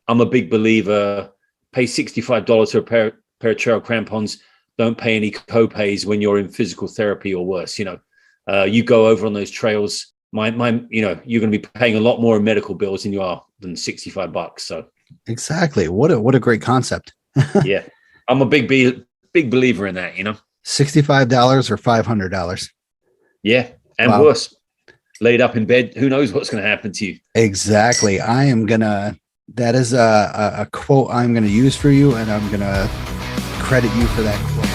I'm a big believer. Pay $65 for a pair of trail crampons. Don't pay any co-pays when you're in physical therapy or worse. You go over on those trails. You're going to be paying a lot more in medical bills than $65. So exactly. What a great concept. yeah, I'm a big believer in that. $65 or $500. Yeah, and Wow. worse, laid up in bed. Who knows what's going to happen to you? Exactly. That is a quote I'm going to use for you, and I'm going to credit you for that quote.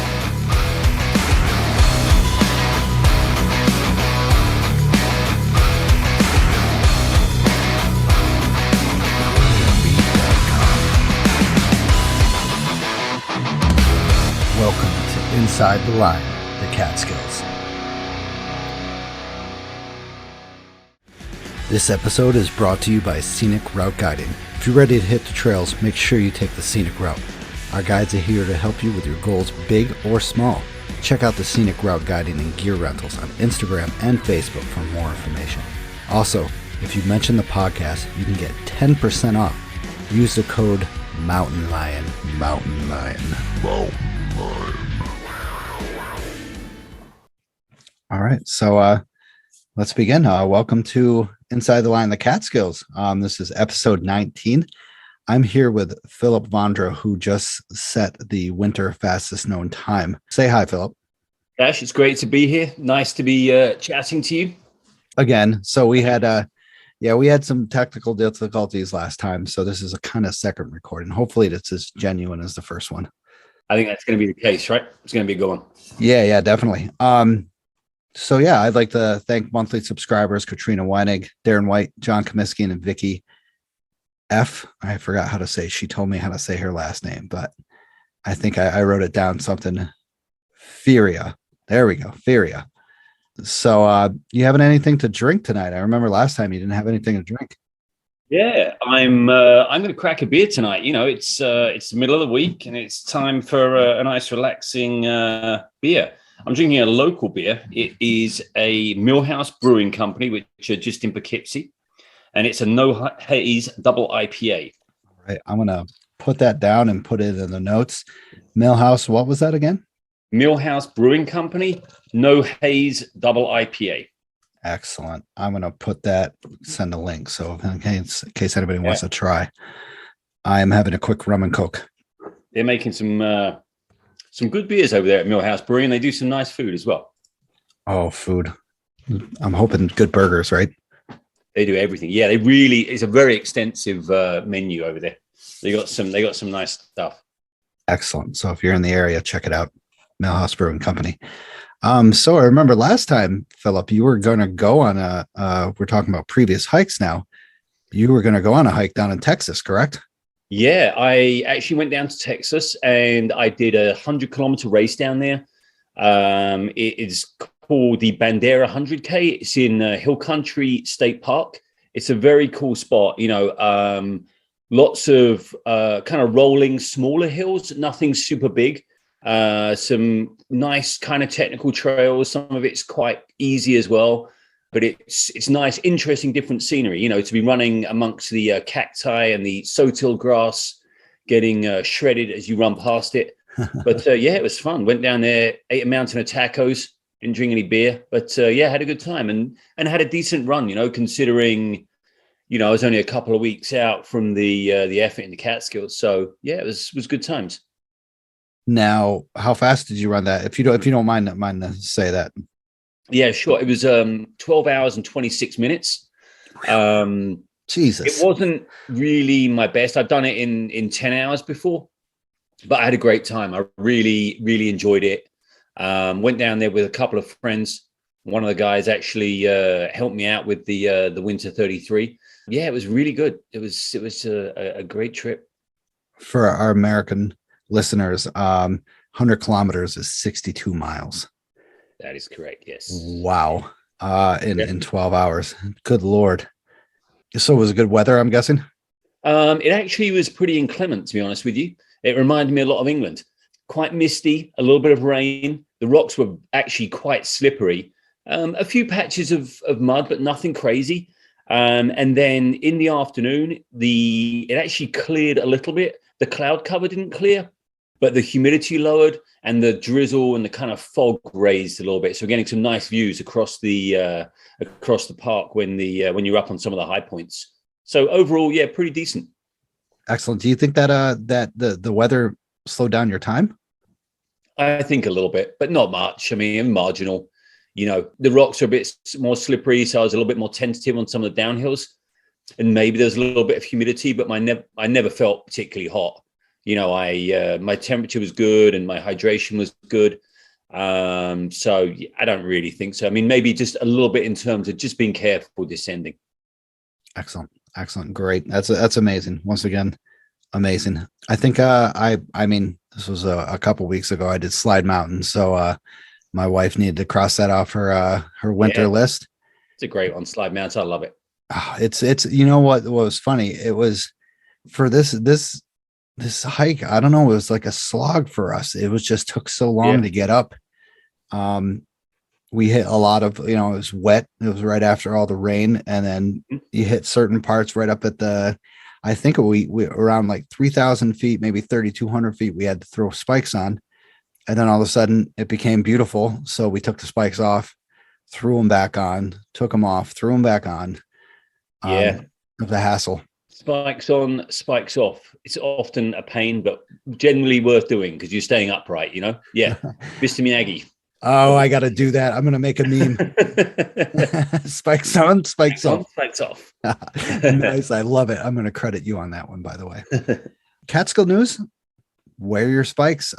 Welcome to Inside the Line, the Catskills. This episode is brought to you by Scenic Route Guiding. If you're ready to hit the trails, make sure you take the scenic route. Our guides are here to help you with your goals, big or small. Check out the Scenic Route Guiding and Gear Rentals on Instagram and Facebook for more information. Also, if you mention the podcast, you can get 10% off. Use the code Mountain Lion. Mountain Lion. Mountain Lion. All right, so let's begin. Welcome to Inside the Line, the Catskills. This is episode 19. I'm here with Philip Vondra, who just set the winter fastest known time. Say hi, Philip. Ash, it's great to be here. Nice to be chatting to you again. So we had some technical difficulties last time, so this is a kind of second recording. Hopefully it's as genuine as the first one. I think that's going to be the case, right? It's going to be a good one. Yeah, definitely. So yeah, I'd like to thank monthly subscribers Katrina Weinig, Darren White, John Comiskey, and Vicky F. I forgot how to say. She told me how to say her last name, but I think I wrote it down something. Feria. There we go. Feria. So you having anything to drink tonight? I remember last time you didn't have anything to drink. Yeah, I'm going to crack a beer tonight. It's the middle of the week and it's time for a nice relaxing beer. I'm drinking a local beer. It is a Millhouse Brewing Company, which are just in Poughkeepsie, and it's a no haze double IPA. All right, I'm gonna put that down and put it in the notes. Millhouse, what was that again? Millhouse Brewing Company, no haze double IPA. Excellent. I'm gonna put that. Send a link so in case anybody wants to try. I am having a quick rum and coke. They're making some good beers over there at Millhouse Brewing, and they do some nice food as well. Oh, food. I'm hoping good burgers, right? They do everything. Yeah, it's a very extensive menu over there. They got some nice stuff. Excellent. So if you're in the area, check it out. Millhouse Brewing Company. So I remember last time, Philip, you were going to go on we're talking about previous hikes now. You were going to go on a hike down in Texas, correct? Yeah, I actually went down to Texas and I did a 100-kilometer race down there. It is called the Bandera 100K. It's in Hill Country State Park. It's a very cool spot. Lots of kind of rolling smaller hills, nothing super big. Some nice kind of technical trails. Some of it's quite easy as well. But it's nice, interesting, different scenery, to be running amongst the cacti and the sotil grass, getting shredded as you run past it. But it was fun. Went down there, ate a mountain of tacos, didn't drink any beer, but had a good time and had a decent run, considering, I was only a couple of weeks out from the effort in the Catskills. So it was good times. Now, how fast did you run that? If you don't mind to say that. Yeah, sure. It was 12 hours and 26 minutes. Jesus. It wasn't really my best. I've done it in 10 hours before, but I had a great time. I really, really enjoyed it. Went down there with a couple of friends. One of the guys actually helped me out with the Winter 33. Yeah, it was really good. It was a great trip. For our American listeners, 100 kilometers is 62 miles. That is correct. Yes. Wow. In 12 hours. Good Lord. So it was good weather, I'm guessing? It actually was pretty inclement, to be honest with you. It reminded me a lot of England. Quite misty, a little bit of rain. The rocks were actually quite slippery. A few patches of mud, but nothing crazy. And then in the afternoon, it actually cleared a little bit. The cloud cover didn't clear, but the humidity lowered and the drizzle and the kind of fog raised a little bit. So getting some nice views across the park when you're up on some of the high points. So overall, yeah, pretty decent. Excellent. Do you think that that the weather slowed down your time? I think a little bit, but not much. I mean, marginal. The rocks are a bit more slippery, so I was a little bit more tentative on some of the downhills. And maybe there's a little bit of humidity, but I never felt particularly hot. My temperature was good and my hydration was good. So I don't really think so. I mean, maybe just a little bit in terms of just being careful descending. Excellent. Great. That's amazing. Once again, amazing. I think I mean, this was a couple weeks ago. I did Slide Mountain, so my wife needed to cross that off her winter list. It's a great one, Slide Mountain. I love it. It's what was funny. It was for this hike. I don't know. It was like a slog for us. It was just took so long to get up. We hit a lot of, it was wet. It was right after all the rain, and then you hit certain parts right up at I think we around like 3,000 feet, maybe 3,200 feet. We had to throw spikes on, and then all of a sudden it became beautiful. So we took the spikes off, threw them back on, took them off, threw them back on. Of the hassle. Spikes on, spikes off. It's often a pain, but generally worth doing because you're staying upright, Yeah. Mr. Miyagi. Oh, I got to do that. I'm going to make a meme. Spikes on, spikes off. Spikes off. Nice. I love it. I'm going to credit you on that one, by the way. Catskill news. Wear your spikes.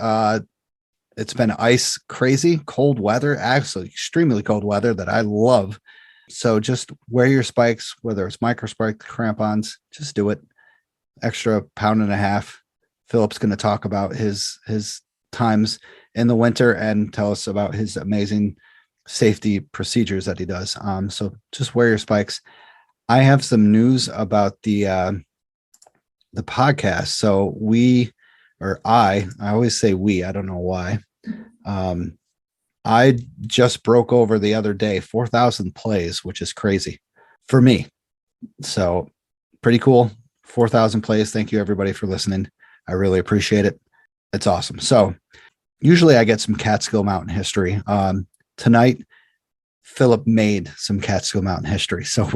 It's been ice crazy, cold weather, actually extremely cold weather that I love. So just wear your spikes, whether it's micro spike crampons, just do it. Extra pound and a half. Philip's going to talk about his times in the winter and tell us about his amazing safety procedures that he does. So just wear your spikes. I have some news about the podcast. So I always say we, I don't know why. I just broke over the other day, 4,000 plays, which is crazy for me. So pretty cool. 4,000 plays. Thank you everybody for listening. I really appreciate it. It's awesome. So usually I get some Catskill Mountain history. Tonight, Philip made some Catskill Mountain history. So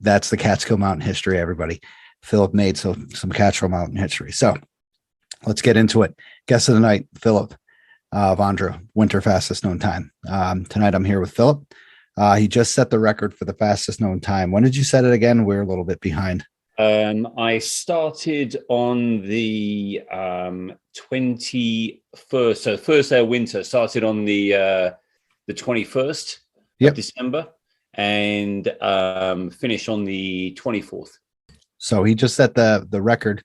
that's the Catskill Mountain history, everybody. Philip made some Catskill Mountain history. So let's get into it. Guest of the night, Philip. Vondra, winter fastest known time. Tonight I'm here with Philip. He just set the record for the fastest known time. When did you set it again? We're a little bit behind. I started on the 21st. So the first day of winter started on the 21st of December and finished on the 24th. So he just set the record.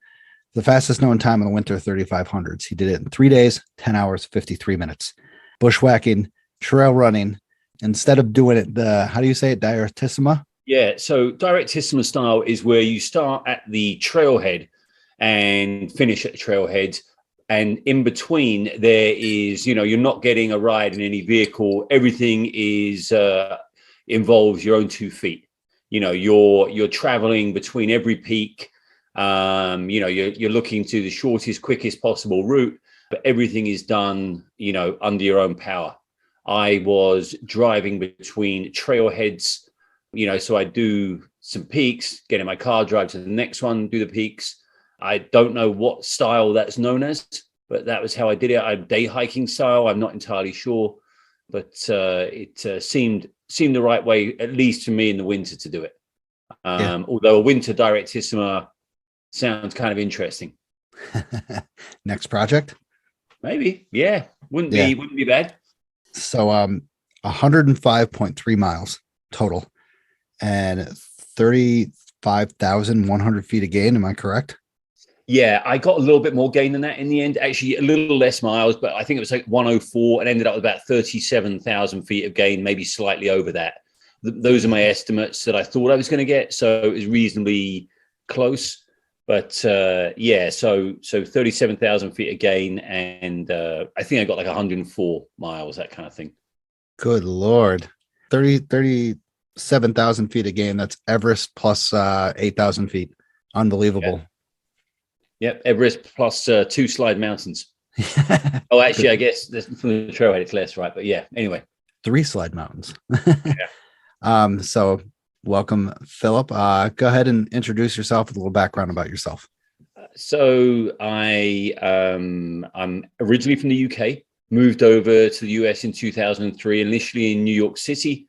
The fastest known time in the winter 3500s. He did it in 3 days, 10 hours, 53 minutes. Bushwhacking, trail running. Instead of doing it, how do you say it? Direttissima? Yeah. So Direttissima style is where you start at the trailhead and finish at the trailhead. And in between there is, you're not getting a ride in any vehicle. Everything involves your own 2 feet. You're traveling between every peak. You're looking to the shortest, quickest possible route, but everything is done, under your own power. I was driving between trailheads, so I do some peaks, get in my car, drive to the next one, do the peaks. I don't know what style that's known as, but that was how I did it. I'm day hiking style. I'm not entirely sure, but it seemed the right way, at least for me in the winter, to do it. Although a winter Direttissima sounds kind of interesting. Next project? Maybe. Yeah. Wouldn't be bad. So 105.3 miles total and 35,100 feet of gain. Am I correct? Yeah, I got a little bit more gain than that in the end. Actually, a little less miles, but I think it was like 104 and ended up with about 37,000 feet of gain, maybe slightly over that. Those are my estimates that I thought I was going to get. So it was reasonably close. But so 37,000 feet of gain, and I think I got like 104 miles, that kind of thing. Good Lord. 30 7,000 feet a game. That's Everest plus 8,000 feet. Unbelievable. Yep, Everest plus 2 slide mountains. Oh, actually, I guess from the trailhead it's less, right? But yeah, anyway. 3 slide mountains. Yeah. So welcome, Philip. Go ahead and introduce yourself with a little background about yourself. So I'm originally from the UK, moved over to the US in 2003, initially in New York City.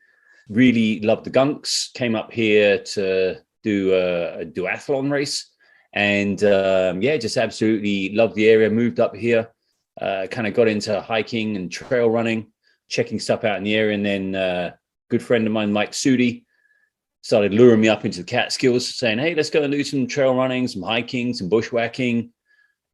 Really loved the gunks, came up here to do a duathlon race, and just absolutely loved the area. Moved up here, kind of got into hiking and trail running, checking stuff out in the area, and then a good friend of mine, Mike Sudi, started luring me up into the Catskills, saying, "Hey, let's go and do some trail running, some hiking, some bushwhacking,"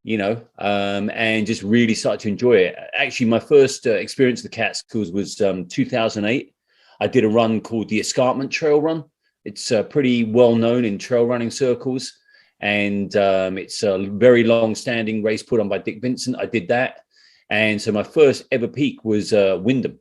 and just really started to enjoy it. Actually, my first experience of the Catskills was 2008. I did a run called the Escarpment Trail Run. It's pretty well known in trail running circles, and it's a very long-standing race put on by Dick Vincent. I did that, and so my first ever peak was Wyndham,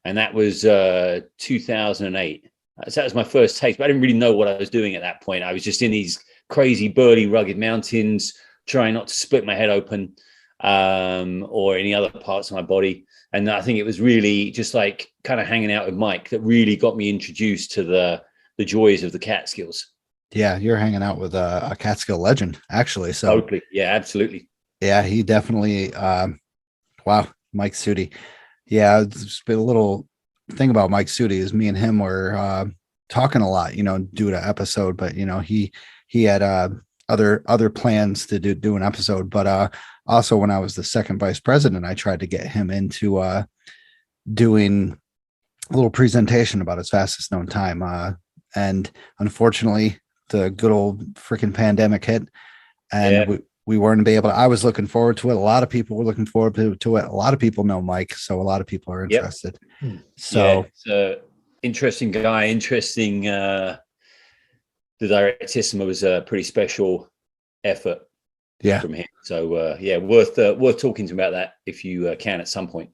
and that was 2008. So that was my first taste, but I didn't really know what I was doing at that point. I was just in these crazy, burly, rugged mountains, trying not to split my head open or any other parts of my body. And I think it was really just like kind of hanging out with Mike that really got me introduced to the joys of the Catskills. Yeah, you're hanging out with a Catskill legend, actually. So totally. Yeah, absolutely. Yeah, he definitely wow, Mike Sudi. Yeah, it's been a little thing about Mike Sudi is me and him were talking a lot, do an episode, but he had other plans to do an episode. But also when I was the second vice president, I tried to get him into doing a little presentation about his fastest known time. And unfortunately, the good old freaking pandemic hit, and we weren't able to. I was looking forward to it. A lot of people were looking forward to it. A lot of people know Mike, so a lot of people are interested. Yep. So it's a interesting guy, interesting. The Directissimo was a pretty special effort from him. So worth talking to him about that if you can at some point.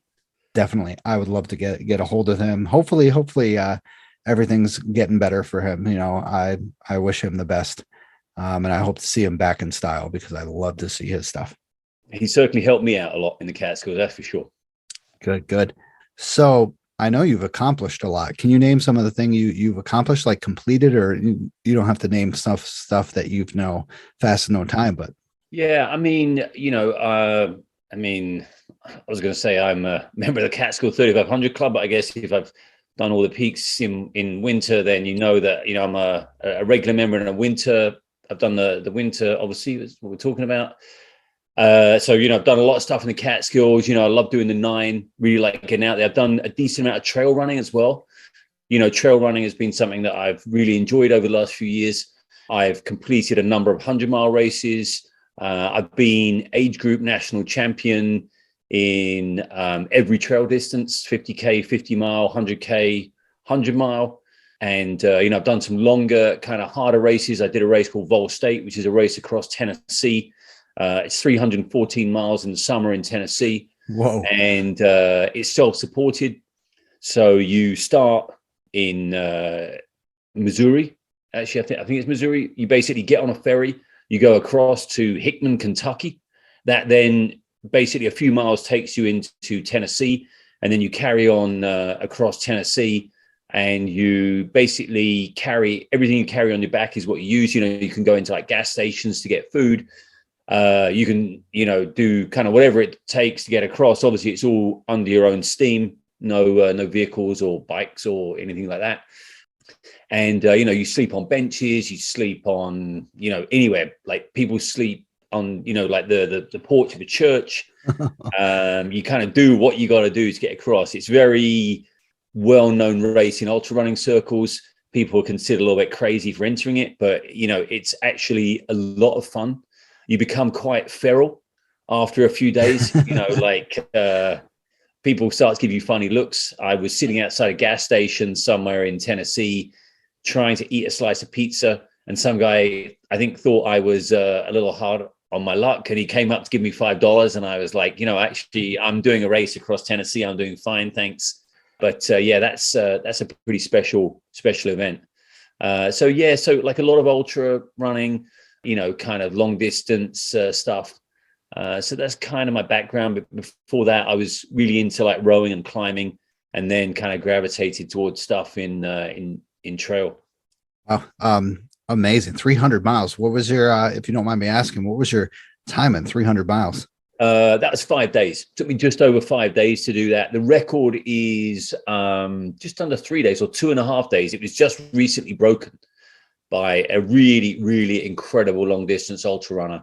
Definitely. I would love to get a hold of him. Hopefully everything's getting better for him. I wish him the best. And I hope to see him back in style because I love to see his stuff. He certainly helped me out a lot in the Catskills, that's for sure. Good. So I know you've accomplished a lot. Can you name some of the things you've accomplished, like completed, or you don't have to name stuff that you've fast in no time, but. Yeah, I was going to say I'm a member of the Catskill 3500 Club, but I guess if I've done all the peaks in winter, then that, I'm a regular member in the winter. I've done the winter, obviously, is what we're talking about. So, I've done a lot of stuff in the Catskills. I love doing the 9, really like getting out there. I've done a decent amount of trail running as well. Trail running has been something that I've really enjoyed over the last few years. I've completed a number of 100-mile races. I've been age group national champion in every trail distance, 50K, 50 mile, 100K, 100 mile. And, I've done some longer, kind of harder races. I did a race called Vol State, which is a race across Tennessee. It's 314 miles in the summer in Tennessee. Whoa. And it's self-supported. So you start in Missouri. Actually, I think it's Missouri. You basically get on a ferry. You go across to Hickman, Kentucky. That then basically a few miles takes you into Tennessee. And then you carry on across Tennessee. And you basically carry everything you carry on your back is what you use. You can go into like gas stations to get food. You can, do kind of whatever it takes to get across. Obviously, it's all under your own steam. No vehicles or bikes or anything like that. And you sleep on benches. You sleep on anywhere. Like people sleep on like the porch of a church. You kind of do what you got to do to get across. It's very well-known race in ultra running circles. People are considered a little bit crazy for entering it, but it's actually a lot of fun. You become quite feral after a few days. People start to give you funny looks. I was sitting outside a gas station somewhere in Tennessee trying to eat a slice of pizza, and some guy I think thought I was a little hard on my luck, and he came up to give me $5, and I was like, actually I'm doing a race across Tennessee. I'm doing fine, thanks. But yeah, that's a pretty special event. So like a lot of ultra running, kind of long distance stuff. So that's kind of my background. But before that, I was really into like rowing and climbing, and then kind of gravitated towards stuff in trail. Wow. Amazing. 300 miles. What was your, if you don't mind me asking, what was your time in 300 miles? That was 5 days. Took me just over 5 days to do that. The record is just under 3 days or 2.5 days. It was just recently broken by a really, really incredible long distance ultra runner.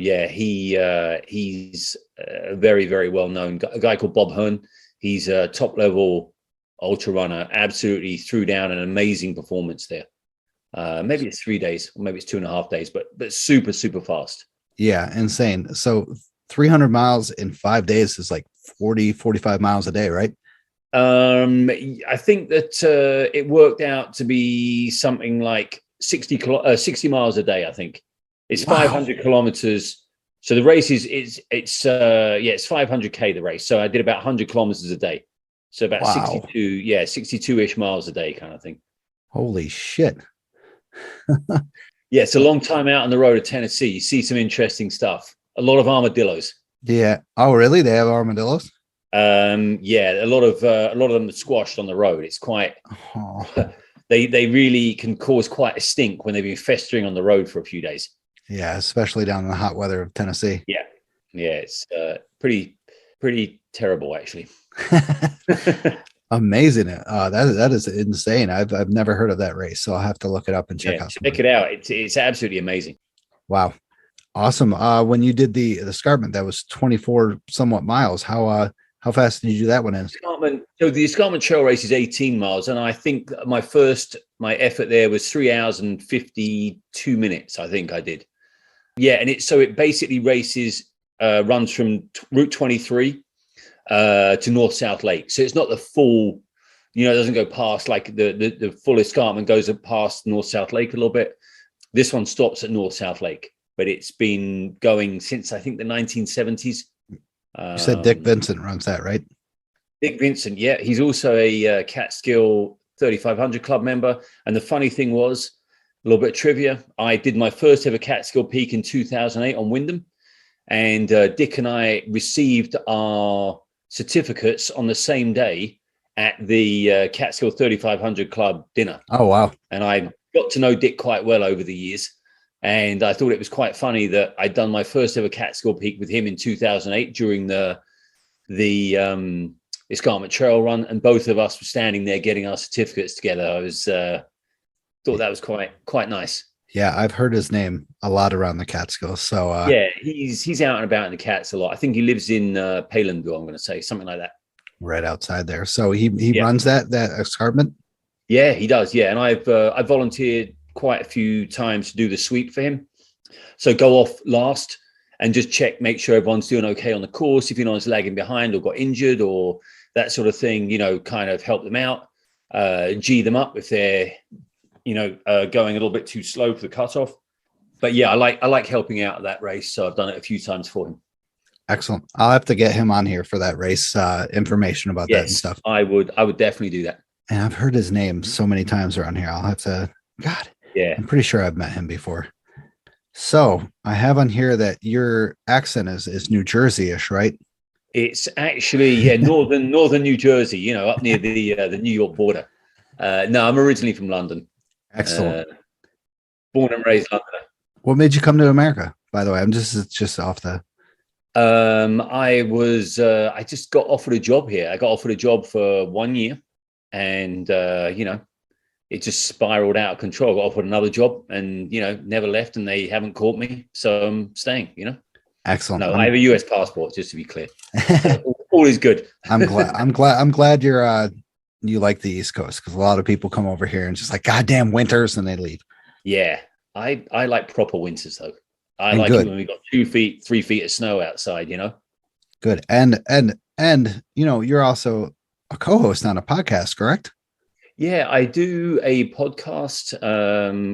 He's a very, very well known a guy called Bob Hearn. He's a top level ultra runner. Absolutely threw down an amazing performance there. Maybe it's 3 days, or maybe it's 2.5 days, but super, super fast. Yeah, insane. So 300 miles in 5 days is like 45 miles a day, right? I think that it worked out to be something like 60 miles a day. I think it's 500 kilometers. So the race is it's 500K the race. So I did about 100 kilometers a day. So about 62-ish miles a day kind of thing. Holy shit. Yeah, it's a long time out on the road of Tennessee. You see some interesting stuff. A lot of armadillos. Yeah. Oh, really? They have armadillos? Yeah, a lot of them are squashed on the road. It's quite. They really can cause quite a stink when they've been festering on the road for a few days. Yeah, especially down in the hot weather of Tennessee. Yeah, it's pretty terrible actually. Amazing. That is insane. I've never heard of that race, so I'll have to look it up and check out. Check it out. It's absolutely amazing. Wow, awesome. When you did the escarpment, that was 24 somewhat miles. How fast did you do that one in? So the escarpment trail race is 18 miles, and I think my effort there was 3 hours and 52 minutes. I think I did. Yeah, and it basically runs from Route 23. To North South Lake, so it's not the full, it doesn't go past like the full escarpment goes past North South Lake a little bit. This one stops at North South Lake, but it's been going since I think the 1970s. You said Dick Vincent runs that, right? Dick Vincent, yeah, he's also a Catskill 3500 Club member. And the funny thing was, a little bit of trivia, I did my first ever Catskill Peak in 2008 on Wyndham, and Dick and I received our certificates on the same day at the Catskill 3500 Club dinner. Oh, wow. And I got to know Dick quite well over the years. And I thought it was quite funny that I'd done my first ever Catskill Peak with him in 2008 during the Escarpment Trail Run. And both of us were standing there getting our certificates together. I was thought that was quite nice. Yeah, I've heard his name a lot around the Catskills. So yeah, he's out and about in the Cats a lot. I think he lives in Palinville, I'm going to say, something like that. Right outside there. So he runs that escarpment? Yeah, he does. Yeah, and I've volunteered quite a few times to do the sweep for him. So go off last and just make sure everyone's doing okay on the course. If anyone's lagging behind or got injured or that sort of thing, kind of help them out, G them up if they're going a little bit too slow for the cutoff. But yeah, I like helping out at that race. So I've done it a few times for him. Excellent. I'll have to get him on here for that race, information about that and stuff. I would definitely do that. And I've heard his name so many times around here. I'll have to, yeah, I'm pretty sure I've met him before. So I have on here that your accent is New Jersey-ish, right? It's actually, northern New Jersey, up near the New York border. No, I'm originally from London. Excellent. Born and raised Londoner. What made you come to America, by the way? I'm just off the. I just got offered a job here. I got offered a job for 1 year, and it just spiraled out of control. I got offered another job, and never left, and they haven't caught me, so I'm staying. Excellent. No, I have a US passport, just to be clear. So all is good. I'm glad you like the East Coast, because a lot of people come over here and just like goddamn winters and they leave. Yeah, I like proper winters though. I like it when we got 2 feet, 3 feet of snow outside. Good. And you're also a co-host on a podcast, correct? Yeah, I do a podcast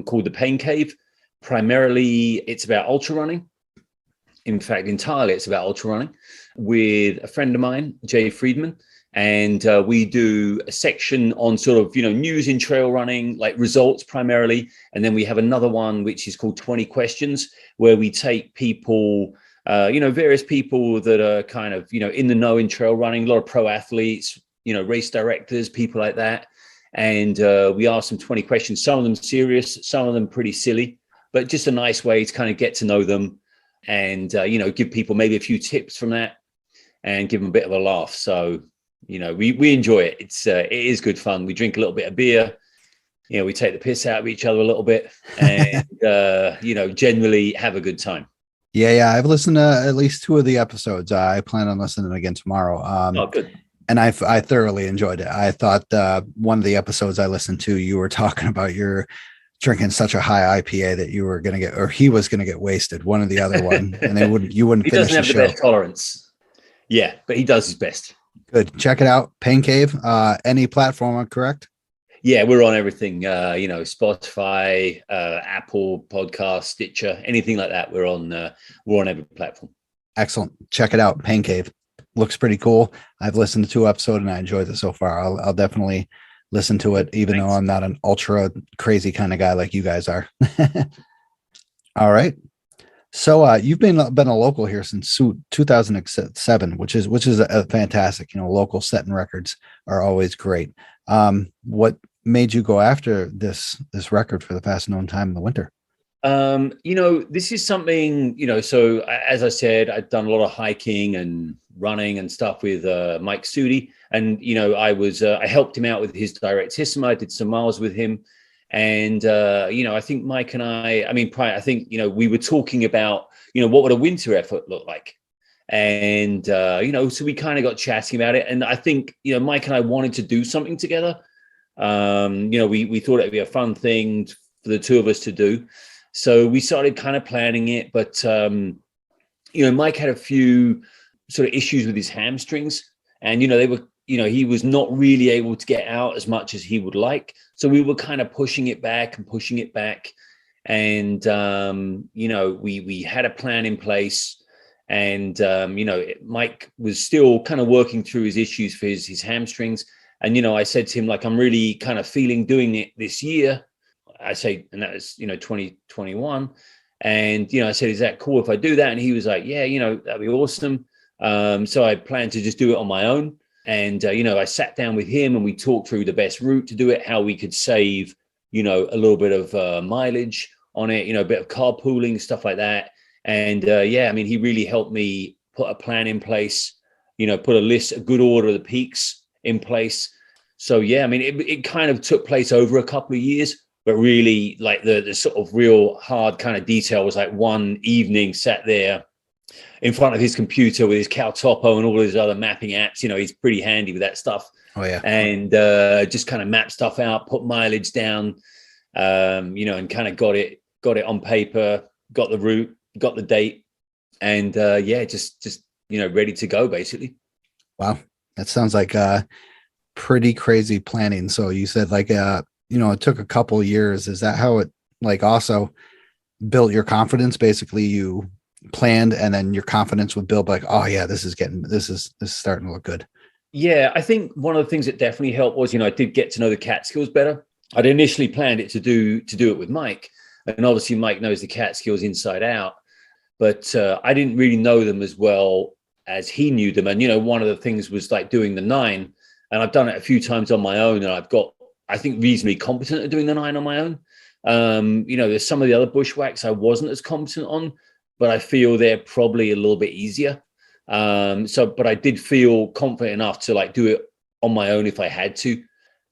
called The Pain Cave. Primarily, it's about ultra running. In fact, entirely it's about ultra running with a friend of mine, Jay Friedman. And we do a section on sort of, news in trail running, like results primarily. And then we have another one, which is called 20 Questions, where we take people, various people that are kind of, in the know in trail running, a lot of pro athletes, race directors, people like that. And we ask them 20 questions, some of them serious, some of them pretty silly, but just a nice way to kind of get to know them and, give people maybe a few tips from that and give them a bit of a laugh. So, we enjoy it. It is good fun. We drink a little bit of beer. We take the piss out of each other a little bit and, generally have a good time. Yeah. I've listened to at least 2 of the episodes. I plan on listening again tomorrow. Oh, good. And I thoroughly enjoyed it. I thought one of the episodes I listened to, you were talking about your drinking such a high IPA that you were going to get, or he was going to get wasted, one or the other one, and you wouldn't he finish doesn't have the best tolerance. Yeah, but he does his best. Good. Check it out. Pain Cave, any platform, correct? Yeah, we're on everything, Spotify, Apple Podcast, Stitcher, anything like that. We're on every platform. Excellent. Check it out. Pain Cave looks pretty cool. I've listened to 2 episodes and I enjoyed it so far. I'll definitely listen to it, even though I'm not an ultra crazy kind of guy like you guys are. All right. So you've been a local here since 2007, which is a fantastic. Local setting records are always great. What made you go after this record for the fastest known time in the winter? This is something, so as I said, I've done a lot of hiking and running and stuff with Mike Studi. And, I helped him out with his Directissima. I did some miles with him. And, I think Mike and I think, we were talking about, what would a winter effort look like? And, so we kind of got chatting about it. And I think, Mike and I wanted to do something together. We thought it'd be a fun thing for the 2 of us to do. So we started kind of planning it, but, Mike had a few sort of issues with his hamstrings and, they were, he was not really able to get out as much as he would like. So we were kind of pushing it back. And, we had a plan in place and, Mike was still kind of working through his issues for his hamstrings. And, I said to him, like, I'm really kind of feeling doing it this year. I say, and that was, 2021. And, I said, is that cool if I do that? And he was like, yeah, that'd be awesome. So I planned to just do it on my own. And, I sat down with him and we talked through the best route to do it, how we could save, a little bit of mileage on it, a bit of carpooling, stuff like that. And, he really helped me put a plan in place, put a good order of the peaks in place. So, it kind of took place over a couple of years. But really, like the sort of real hard kind of detail was like one evening sat there in front of his computer with his Cal Topo and all his other mapping apps. He's pretty handy with that stuff. Oh, yeah. And just kind of map stuff out, put mileage down, and kind of got it on paper, got the route, got the date. And just ready to go, basically. Wow. That sounds like pretty crazy planning. So you said like, it took a couple of years. Is that how it also built your confidence? Basically you planned and then your confidence would build like, oh yeah, this is starting to look good. Yeah. I think one of the things that definitely helped was, I did get to know the Catskills better. I'd initially planned it to do it with Mike, and obviously Mike knows the Catskills inside out, but I didn't really know them as well as he knew them. And, one of the things was like doing the 9, and I've done it a few times on my own and I've got, I think, reasonably competent at doing the 9 on my own. There's some of the other bushwhacks I wasn't as competent on, but I feel they're probably a little bit easier. But I did feel confident enough to like do it on my own if I had to.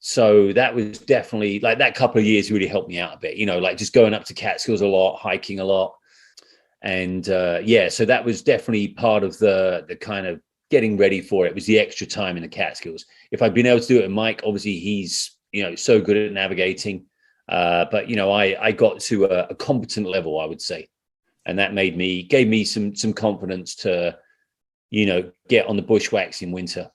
So that was definitely like that couple of years really helped me out a bit, like just going up to Catskills a lot, hiking a lot. And so that was definitely part of the kind of getting ready for it was the extra time in the Catskills. If I'd been able to do it with Mike, obviously he's, so good at navigating. But I got to a competent level, I would say. And that gave me some confidence to, get on the bushwhacks in winter.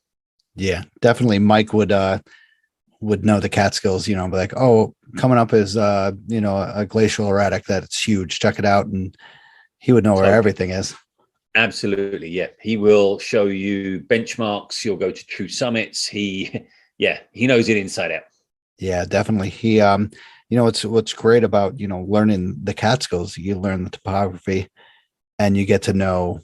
Yeah, definitely. Mike would know the Catskills, be like, oh, coming up is, a glacial erratic that it's huge. Check it out. And he would know where everything is. Absolutely, yeah. He will show you benchmarks. He'll go to true summits. He knows it inside out. Yeah, definitely. He, what's great about, learning the Catskills, you learn the topography and you get to know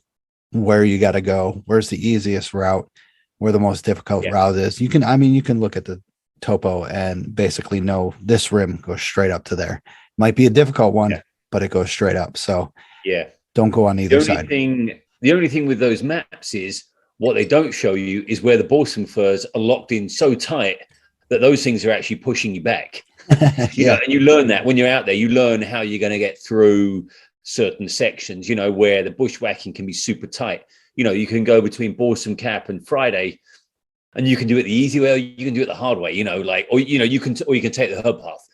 where you got to go, where's the easiest route, where the most difficult Yeah, route is. You can look at the topo and basically know this rim goes straight up to there. Might be a difficult one, yeah, but it goes straight up. So yeah. don't go on The either only side. thing, the only thing with those maps is what they don't show you is where the balsam firs are locked in so tight that those things are actually pushing you back. Yeah. And you learn that when you're out there. You learn how you're going to get through certain sections. Where the bushwhacking can be super tight. You can go between Balsam Cap and Friday, and you can do it the easy way, or you can do it the hard way. You can take the herb path.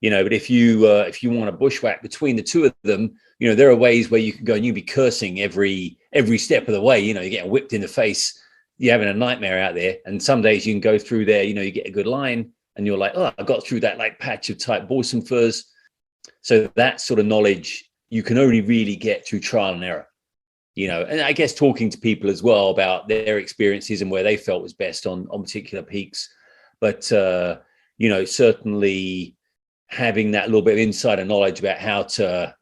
But if you want to bushwhack between the two of them, there are ways where you can go and you can be cursing every step of the way. You're getting whipped in the face. You're having a nightmare out there. And some days you can go through there, you get a good line and you're like, oh, I got through that like patch of tight balsam firs. So that sort of knowledge you can only really get through trial and error. And I guess talking to people as well about their experiences and where they felt was best on particular peaks. But, certainly having that little bit of insider knowledge about how to,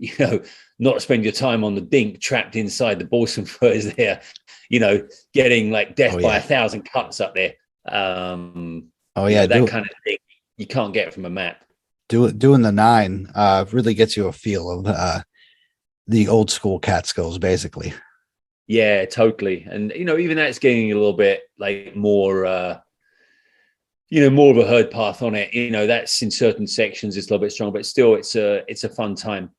not spend your time on the dink trapped inside the balsam firs there, getting like death by 1,000 cuts up there. That kind of thing you can't get from a map. Doing the 9 really gets you a feel of the old school Catskills, basically. Yeah, totally. And even that's getting a little bit like more more of a herd path on it. That's in certain sections it's a little bit strong, but still it's a fun time.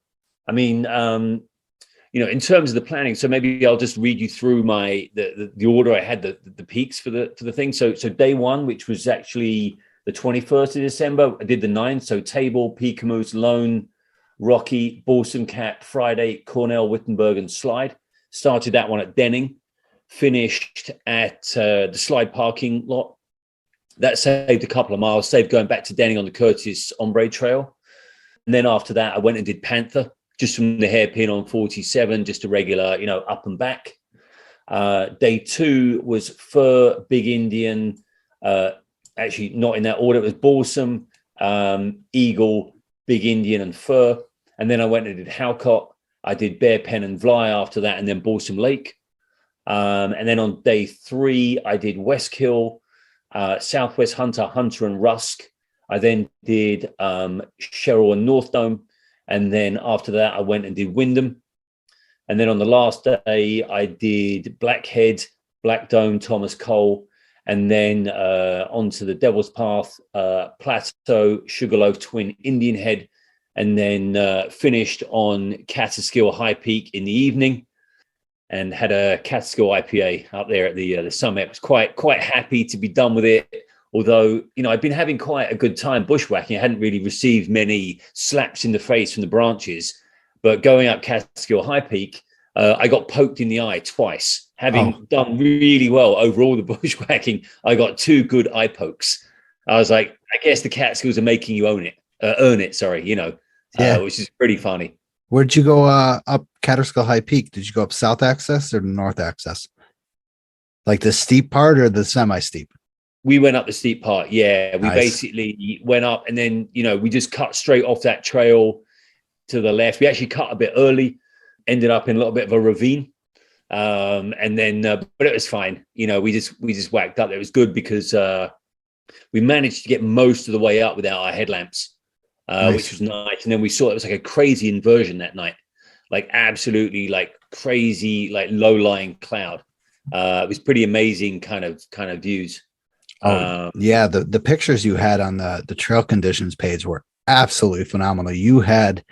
I mean, in terms of the planning, so maybe I'll just read you through the order I had the peaks for the thing. So day 1, which was actually the 21st of December, I did the 9. So Table, Peakamoose, Lone, Rocky, Balsam Cap, Friday, Cornell, Wittenberg, and Slide. Started that one at Denning, finished at the Slide parking lot. That saved a couple of miles, saved going back to Denning on the Curtis Ombre Trail. And then after that, I went and did Panther, just from the hairpin on 47, just a regular, up and back. Day 2 was Fir, Big Indian, actually not in that order. It was Balsam, Eagle, Big Indian, and Fir. And then I went and did Halcott. I did Bear Pen and Vly after that, and then Balsam Lake. And then on day 3, I did West Hill, Southwest Hunter, and Rusk. I then did Sherrill and North Dome. And then after that, I went and did Wyndham. And then on the last day, I did Blackhead, Black Dome, Thomas Cole, and then onto the Devil's Path, Plateau, Sugarloaf, Twin, Indian Head, and then finished on Catskill High Peak in the evening and had a Catskill IPA up there at the summit. I was quite happy to be done with it. Although, I'd been having quite a good time bushwhacking. I hadn't really received many slaps in the face from the branches, but going up Catskill High Peak, I got poked in the eye twice. Having done really well over all the bushwhacking, I got 2 good eye pokes. I was like, I guess the Catskills are making you earn it, which is pretty funny. Where'd you go up Catskill High Peak? Did you go up South Access or North Access? Like the steep part or the semi-steep? We went up the steep part. Yeah, we Nice. basically went up and then, we just cut straight off that trail to the left. We actually cut a bit early, ended up in a little bit of a ravine. And then, but it was fine. We just whacked up. It was good because we managed to get most of the way up without our headlamps, nice. Which was nice. And then we saw it was like a crazy inversion that night, like absolutely like crazy, like low-lying cloud. It was pretty amazing kind of views. The pictures you had on the trail conditions page were absolutely phenomenal. You had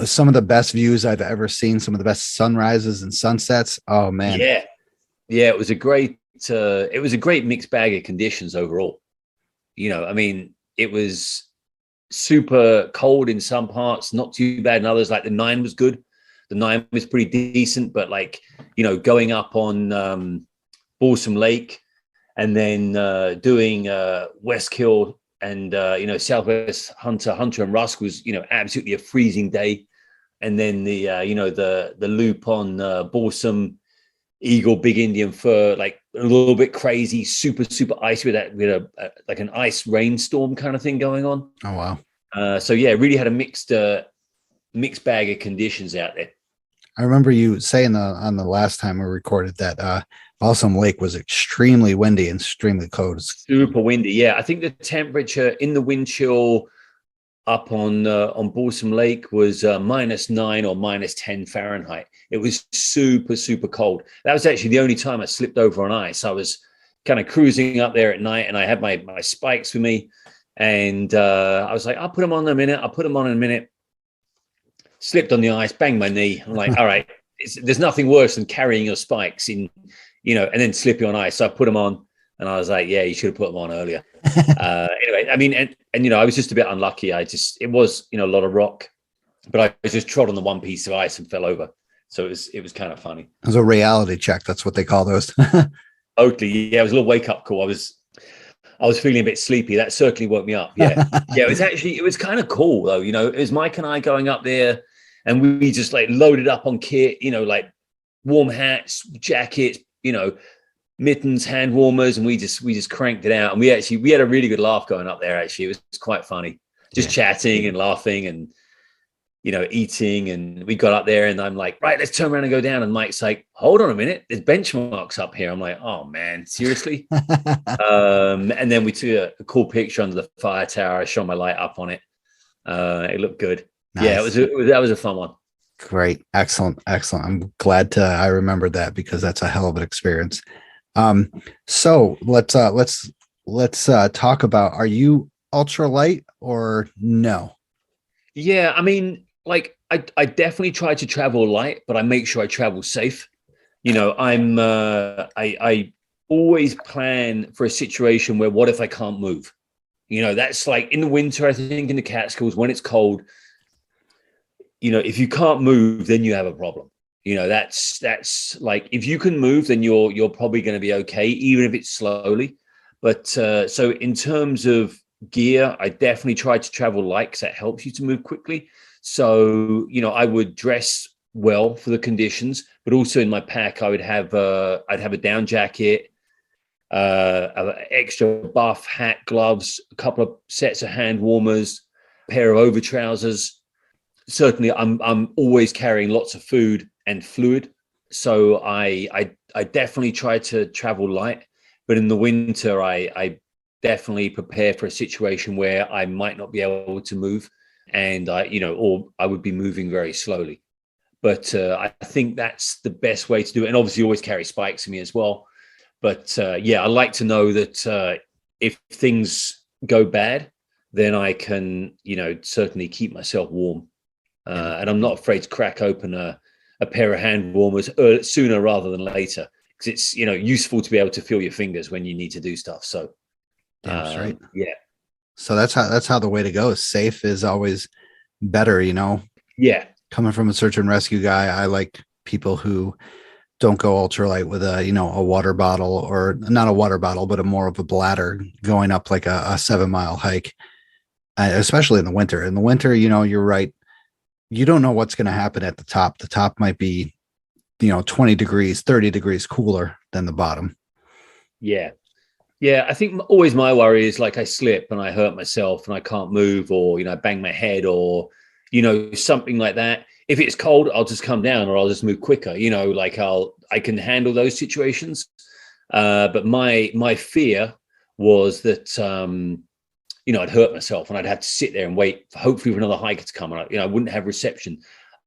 some of the best views I've ever seen, some of the best sunrises and sunsets. Oh man. Yeah. It was a great mixed bag of conditions overall. It was super cold in some parts, not too bad in others. Like the 9 was good. The 9 was pretty decent, but going up on Balsam Lake, and then doing West Hill and Southwest Hunter and Rusk was absolutely a freezing day, and then the loop on Balsam Eagle Big Indian Fur, like a little bit crazy, super icy with a like an ice rainstorm kind of thing going on. Oh wow! So yeah, really had a mixed bag of conditions out there. I remember you saying on the last time we recorded that Balsam Lake was extremely windy and extremely cold. Super windy. Yeah, I think the temperature in the wind chill up on Balsam Lake was -9 or -10 Fahrenheit. It was super cold. That was actually the only time I slipped over on ice. I was kind of cruising up there at night, and I had my spikes with me, and I was like, I'll put them on in a minute. I'll put them on in a minute. Slipped on the ice, banged my knee. I'm like, all right, there's nothing worse than carrying your spikes in, and then slipping on ice. So I put them on, and I was like, yeah, you should have put them on earlier. Anyway, I mean, and I was just a bit unlucky. It was a lot of rock, but I just trod on the one piece of ice and fell over. So it was kind of funny. It was a reality check. That's what they call those. Totally. Yeah, it was a little wake up call. I was feeling a bit sleepy. That certainly woke me up. Yeah. Yeah. It was kind of cool though. It was Mike and I going up there, and we just like loaded up on kit, like warm hats, jackets, mittens, hand warmers, and we just cranked it out. And we had a really good laugh going up there. Actually, it was quite funny, just chatting and laughing and eating. And we got up there, and I'm like, right, let's turn around and go down. And Mike's like, hold on a minute, there's benchmarks up here. I'm like, oh man, seriously? And then we took a cool picture under the fire tower. I shone my light up on it. It looked good. Nice. Yeah, that was a fun one. Great, excellent. I'm glad I remembered that, because that's a hell of an experience. So let's talk about, are you ultralight or no? Yeah, I mean, like I definitely try to travel light, but I make sure I travel safe. I always plan for a situation where, what if I can't move? That's like in the winter, I think in the Catskills when it's cold, if you can't move, then you have a problem. That's like, if you can move, then you're probably going to be okay, even if it's slowly. But so in terms of gear, I definitely try to travel light, because that helps you to move quickly. So I would dress well for the conditions, but also in my pack I'd have a down jacket, an extra buff, hat, gloves, a couple of sets of hand warmers, a pair of over trousers. Certainly I'm always carrying lots of food and fluid, so I definitely try to travel light. But in the winter I definitely prepare for a situation where I might not be able to move, and or I would be moving very slowly. But I think that's the best way to do it. And obviously always carry spikes in me as well. But yeah, I like to know that if things go bad, then I can, certainly keep myself warm. And I'm not afraid to crack open a pair of hand warmers sooner rather than later, because it's, useful to be able to feel your fingers when you need to do stuff. So that's right. Yeah. So that's how the way to go. Safe is always better, Yeah. Coming from a search and rescue guy, I like people who don't go ultralight with a water bottle, or not a water bottle, but more of a bladder, going up like a 7-mile hike, especially in the winter. In the winter, you're right. You don't know what's going to happen at the top. The top might be, 20 degrees, 30 degrees cooler than the bottom. Yeah. Yeah. I think always my worry is, like, I slip and I hurt myself and I can't move, or, I bang my head, or, something like that. If it's cold, I'll just come down, or I'll just move quicker, like I can handle those situations. But my fear was that, I'd hurt myself and I'd have to sit there and wait hopefully for another hiker to come, and I wouldn't have reception.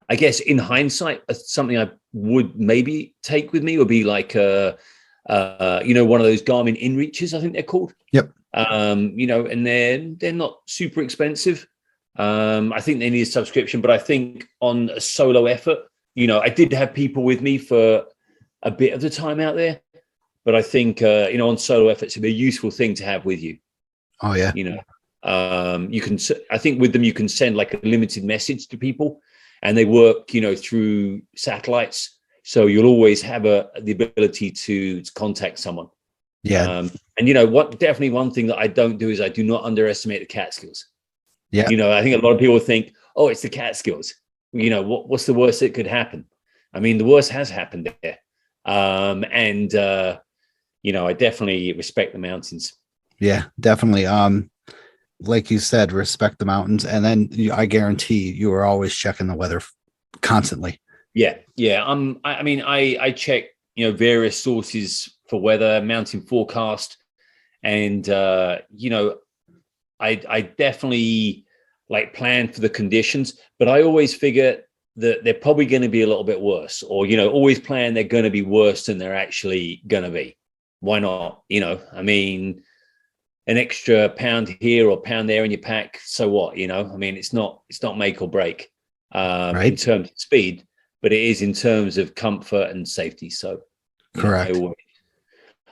I guess in hindsight, something I would maybe take with me would be like one of those Garmin InReaches, I think they're called. Yep. And they're not super expensive. I think they need a subscription, but I think on a solo effort, I did have people with me for a bit of the time out there, but I think on solo efforts, it'd be a useful thing to have with you. Oh yeah. You can, I think with them, you can send like a limited message to people, and they work, through satellites. So you'll always have the ability to contact someone. Yeah. And definitely one thing that I don't do is I do not underestimate the Catskills. Yeah. I think a lot of people think, oh, it's the Catskills. what's the worst that could happen? I mean, the worst has happened there. I definitely respect the mountains. Yeah, definitely. Like you said, respect the mountains. And then I guarantee you are always checking the weather constantly. Yeah. I check, various sources for weather, mountain forecast. And, I definitely like plan for the conditions, but I always figure that they're probably going to be a little bit worse, or, always plan they're going to be worse than they're actually going to be. Why not? I mean, an extra pound here or pound there in your pack. So what, I mean, it's not make or break Right. in terms of speed, but it is in terms of comfort and safety. So correct.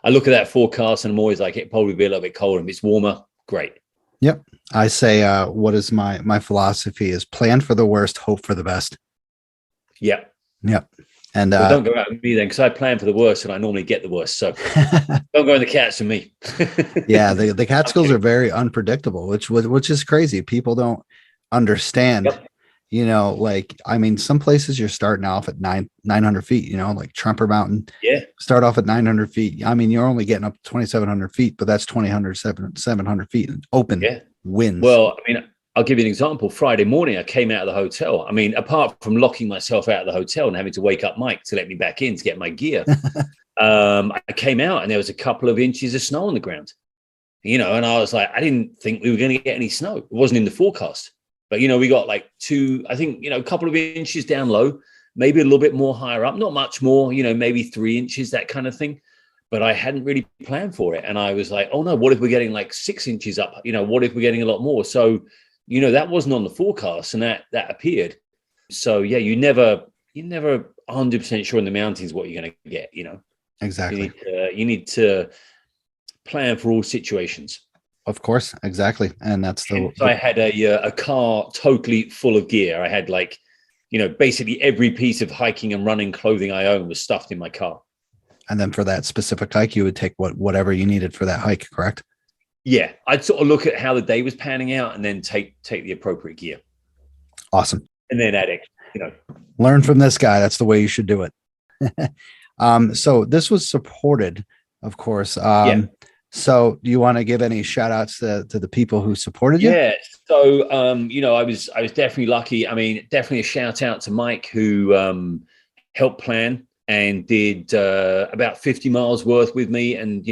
I look at that forecast and I'm always like, it'd probably be a little bit colder. If it's warmer, great. Yep. I say, what is my philosophy is plan for the worst, hope for the best. Yep. Yep. And don't go out with me then, because I plan for the worst and I normally get the worst. So don't go in the cats with me. Yeah, the Catskills are very unpredictable, which is crazy. People don't understand. Yep. Like, I mean, some places you're starting off at 900 feet, like Trumper Mountain. Yeah. Start off at 900 feet. I mean, you're only getting up to 2,700 feet, but that's 700 feet open winds. Well, I mean, I'll give you an example. Friday morning, I came out of the hotel. I mean, apart from locking myself out of the hotel and having to wake up Mike to let me back in to get my gear, I came out and there was a couple of inches of snow on the ground, and I was like, I didn't think we were going to get any snow. It wasn't in the forecast, but, we got like a couple of inches down low, maybe a little bit more higher up, not much more, maybe 3 inches, that kind of thing. But I hadn't really planned for it. And I was like, oh no, what if we're getting like 6 inches up? What if we're getting a lot more? So, that wasn't on the forecast and that appeared. So yeah, you're never 100% sure in the mountains what you're going to get, Exactly. You need to plan for all situations. Of course. Exactly. And that's so I had a car totally full of gear. I had like, basically every piece of hiking and running clothing I own was stuffed in my car. And then for that specific hike, you would take whatever you needed for that hike, correct? Yeah, I'd sort of look at how the day was panning out and then take the appropriate gear. Awesome. And then add it, Learn from this guy. That's the way you should do it. So this was supported, of course. So do you want to give any shout outs to the people who supported you? Yeah. So, I was definitely lucky. I mean, definitely a shout out to Mike, who helped plan and did about 50 miles worth with me. And,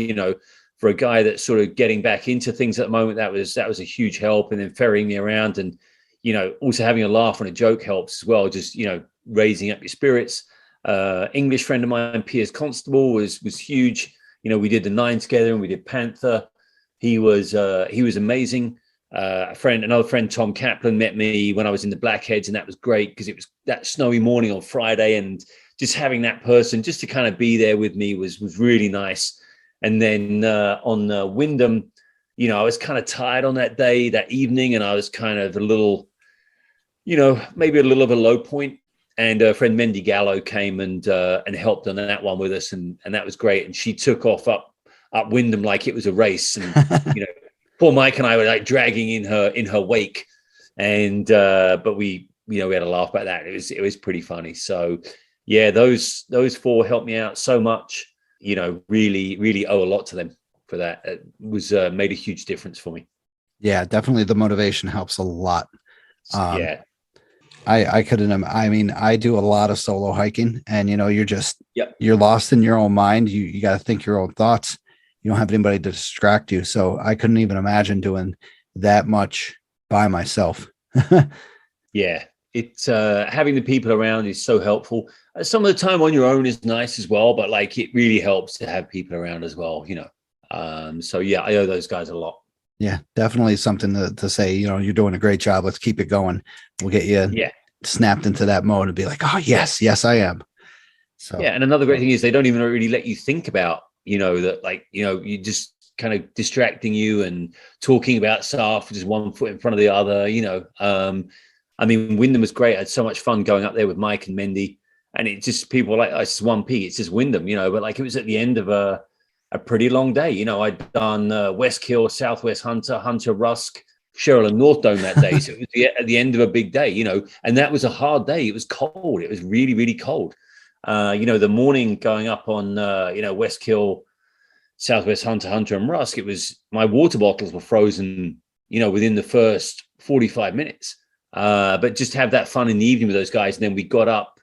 for a guy that's sort of getting back into things at the moment, that was a huge help. And then ferrying me around and, also having a laugh and a joke helps as well. Just, raising up your spirits. English friend of mine, Piers Constable, was huge. We did the 9 together and we did Panther. He was amazing. Another friend, Tom Kaplan, met me when I was in the Blackheads, and that was great because it was that snowy morning on Friday, and just having that person just to kind of be there with me was really nice. And then on Wyndham, I was kind of tired on that day, that evening, and I was kind of a little, maybe a little of a low point. And friend Mendy Gallo came and helped on that one with us, and that was great. And she took off up Wyndham like it was a race, and poor Mike and I were like dragging in her wake, and but we had a laugh about that. It was pretty funny. So yeah, those 4 helped me out so much. Really owe a lot to them for that. It was made a huge difference for me. Yeah, definitely the motivation helps a lot. Yeah. I couldn't. I mean, I do a lot of solo hiking, and you're lost in your own mind. You got to think your own thoughts. You don't have anybody to distract you. So I couldn't even imagine doing that much by myself. Yeah, it's having the people around is so helpful. Some of the time on your own is nice as well, but like it really helps to have people around as well. So yeah, I owe those guys a lot. Yeah, definitely something to say, you're doing a great job. Let's keep it going. We'll get you snapped into that mode and be like, oh, yes, I am. So, yeah. And another great thing is they don't even really let you think about, that like, you just kind of distracting you and talking about stuff, just one foot in front of the other, I mean, Wyndham was great. I had so much fun going up there with Mike and Mendy, and it just, people were like, oh, it's just 1P. It's just Wyndham, but like it was at the end of a pretty long day. I'd done West Kill, Southwest Hunter, Rusk, Cheryl and North Dome that day. So it was at the end of a big day, and that was a hard day. It was cold. It was really, really cold. The morning going up on, West Kill, Southwest Hunter and Rusk, my water bottles were frozen, within the first 45 minutes. But just have that fun in the evening with those guys. And then we got up,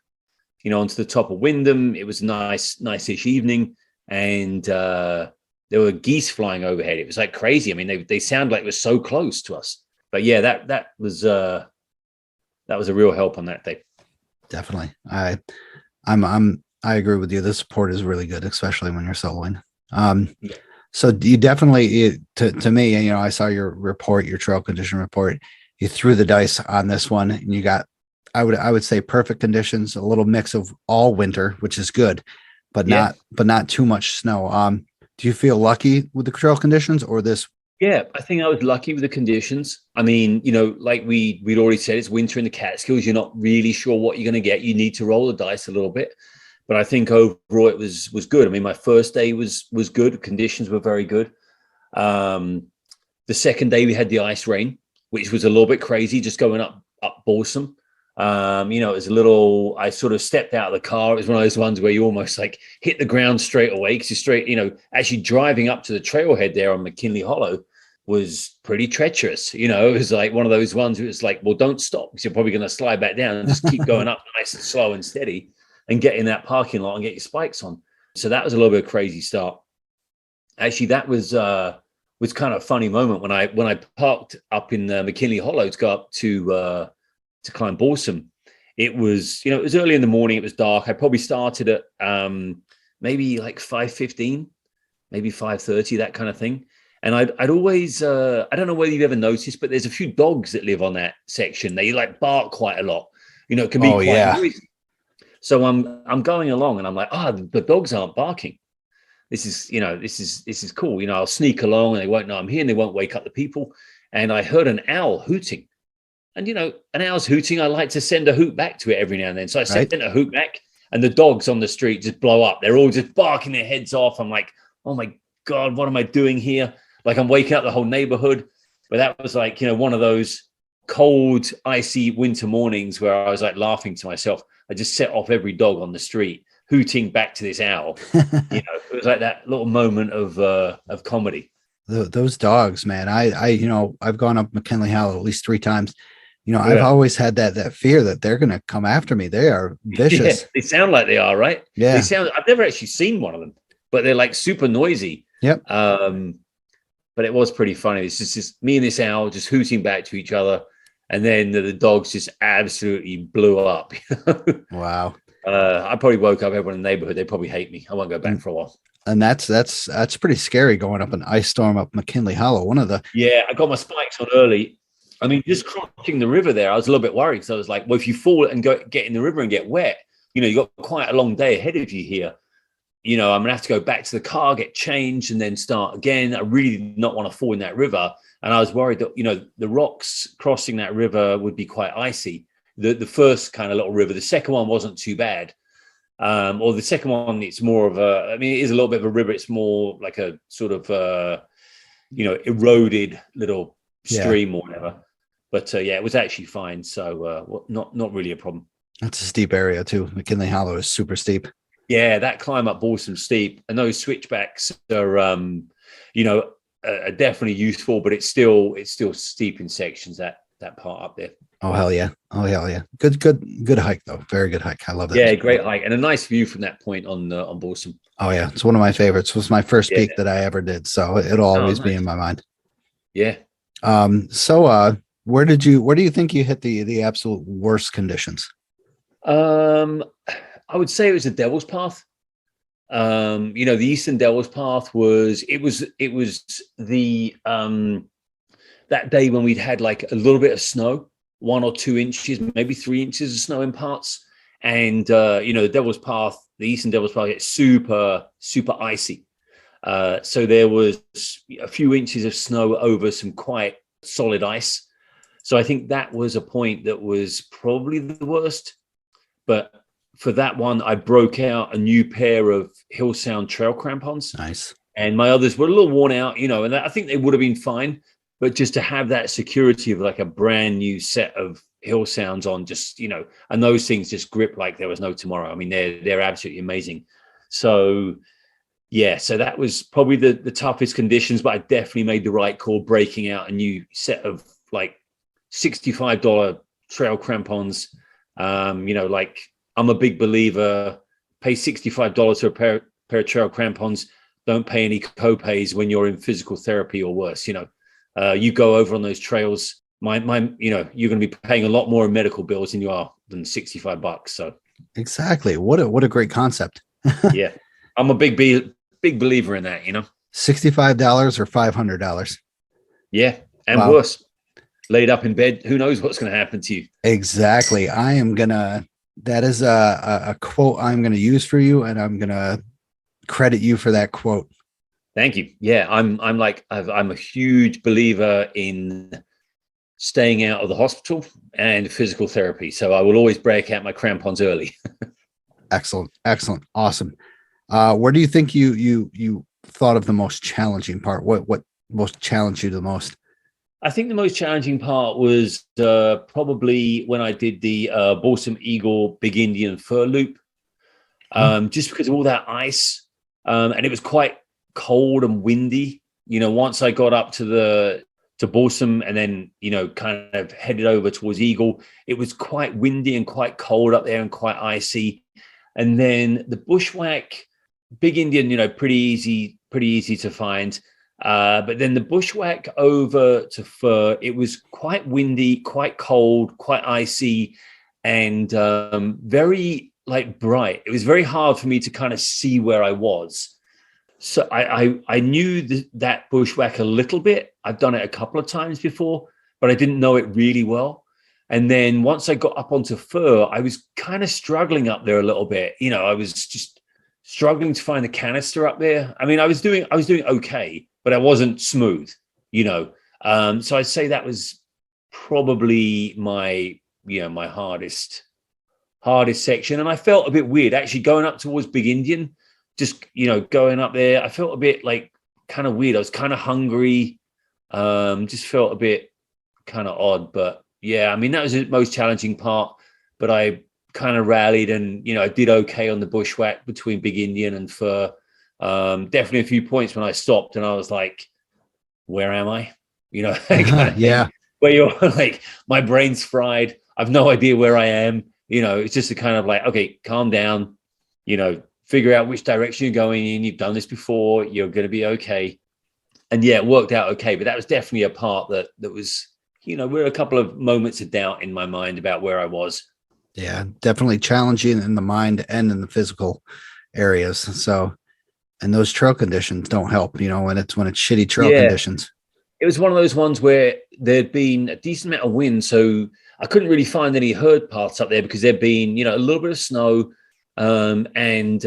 onto the top of Wyndham. It was a nice-ish evening. And there were geese flying overhead. It was like crazy. I mean, they sound like it was so close to us. But yeah, that was a real help on that day. Definitely. I agree with you. The support is really good, especially when you're soloing. So you definitely, to me, I saw your report, your trail condition report. You threw the dice on this one, and you got, I would say, perfect conditions, a little mix of all winter, which is good, but not too much snow. Do you feel lucky with the trail conditions or this? Yeah, I think I was lucky with the conditions. I mean, like we'd already said, it's winter in the Catskills. You're not really sure what you're going to get. You need to roll the dice a little bit. But I think overall it was good. I mean, my first day was good. Conditions were very good. The second day we had the ice rain, which was a little bit crazy, just going up Balsam. It was I sort of stepped out of the car. It was one of those ones where you almost like hit the ground straight away because you're straight, actually driving up to the trailhead there on McKinley Hollow was pretty treacherous. It was like one of those ones where it's like, well, don't stop because you're probably going to slide back down and just keep going up nice and slow and steady and get in that parking lot and get your spikes on. So that was a little bit of a crazy start. Actually, that was kind of a funny moment when I parked up in McKinley Hollow to go up to climb Balsam. It was, it was early in the morning. It was dark. I probably started at maybe like 5:15, maybe 5:30, that kind of thing. And I'd always, I don't know whether you've ever noticed, but there's a few dogs that live on that section. They like bark quite a lot. It can be quite noisy. So I'm going along and I'm like, the dogs aren't barking. This is cool. I'll sneak along and they won't know I'm here and they won't wake up the people. And I heard an owl hooting. And, an owl's hooting, I like to send a hoot back to it every now and then. So I sent a hoot back and the dogs on the street just blow up. They're all just barking their heads off. I'm like, oh my God, what am I doing here? Like I'm waking up the whole neighborhood. But that was like, one of those cold, icy winter mornings where I was like laughing to myself. I just set off every dog on the street, hooting back to this owl. It was like that little moment of comedy. Those dogs, man. I've gone up McKinley Hollow at least 3 times. I've always had that fear that they're going to come after me. They are vicious. Yeah, they sound like they are, right? Yeah. I've never actually seen one of them, but they're like super noisy. Yep. But it was pretty funny. It's just me and this owl just hooting back to each other. And then the dogs just absolutely blew up. Wow. I probably woke up everyone in the neighborhood. They probably hate me. I won't go back for a while. And that's pretty scary going up an ice storm up McKinley Hollow. I got my spikes on early. I mean, just crossing the river there, I was a little bit worried. So I was like, well, if you fall and get in the river and get wet, you got quite a long day ahead of you here. I'm going to have to go back to the car, get changed, and then start again. I really did not want to fall in that river. And I was worried that, the rocks crossing that river would be quite icy. The first kind of little river, the second one wasn't too bad. Or the second one, it's more of it is a little bit of a river. It's more like a sort of, eroded little stream or whatever. But it was actually fine. So not really a problem. That's a steep area too. McKinley Hollow is super steep. Yeah, that climb up Balsam steep, and those switchbacks are, are definitely useful, but it's still steep in sections, that part up there. Oh hell yeah. Good hike though. Very good hike. I love that. Yeah, great hike and a nice view from that point on Balsam. Oh yeah, it's one of my favorites. It was my first peak that I ever did, so it'll always be in my mind. Yeah. So where do you think you hit the absolute worst conditions? I would say it was the Devil's Path. The Eastern Devil's Path was the that day when we'd had like a little bit of snow, 1 or 2 inches, maybe 3 inches of snow in parts. And the Devil's Path, the Eastern Devil's Path, it's super, super icy. So there was a few inches of snow over some quite solid ice. So I think that was a point that was probably the worst. But for that one, I broke out a new pair of Hill Sound trail crampons. Nice. And my others were a little worn out, and I think they would have been fine. but just to have that security of like a brand new set of hill sounds on, just, and those things just grip like there was no tomorrow. I mean, they're absolutely amazing. So yeah, so that was probably the toughest conditions, but I definitely made the right call breaking out a new set of like $65 trail crampons. Like I'm a big believer, pay $65 for a pair of trail crampons. Don't pay any co-pays when you're in physical therapy or worse. You go over on those trails, you're going to be paying a lot more in medical bills than $65. So exactly. What a great concept. yeah, I'm a big believer in that, $65 or $500. Yeah. And Wow. worse, laid up in bed, who knows what's going to happen to you? Exactly. That is a quote I'm going to use for you, and I'm going to credit you for that quote. Thank you. Yeah. I'm a huge believer in staying out of the hospital and physical therapy. So I will always break out my crampons early. Excellent. Awesome. Where do you think you thought of the most challenging part? What most challenged you the most? I think the most challenging part was probably when I did the Balsam Eagle Big Indian Fur Loop, just because of all that ice, and it was quite cold and windy. Once I got up to Balsam and then kind of headed over towards Eagle, it was quite windy and quite cold up there and quite icy. And then the bushwhack Big Indian, pretty easy to find. But then the bushwhack over to Fur, it was quite windy, quite cold, quite icy, and very like bright. It was very hard for me to kind of see where I was. So I knew that bushwhack a little bit. I've done it a couple of times before, but I didn't know it really well. And then once I got up onto Fur, I was kind of struggling up there a little bit. I was just struggling to find the canister up there. I mean, I was doing okay, but I wasn't smooth, So I'd say that was probably my hardest section. And I felt a bit weird actually going up towards Big Indian, just, going up there. I felt a bit like kind of weird. I was kind of hungry. Just felt a bit kind of odd, but yeah, I mean, that was the most challenging part, but I kind of rallied and, I did okay on the bushwhack between Big Indian and Fur. Definitely a few points when I stopped and I was like, where am I? Yeah. Where you're like, my brain's fried. I've no idea where I am. It's just a kind of like, okay, calm down, figure out which direction you're going in. You've done this before. You're going to be okay. And yeah, it worked out okay. But that was definitely a part that was, we're a couple of moments of doubt in my mind about where I was. Yeah, definitely challenging in the mind and in the physical areas. So, and those trail conditions don't help, when it's shitty trail conditions. It was one of those ones where there'd been a decent amount of wind. So I couldn't really find any herd paths up there because there'd been, a little bit of snow. And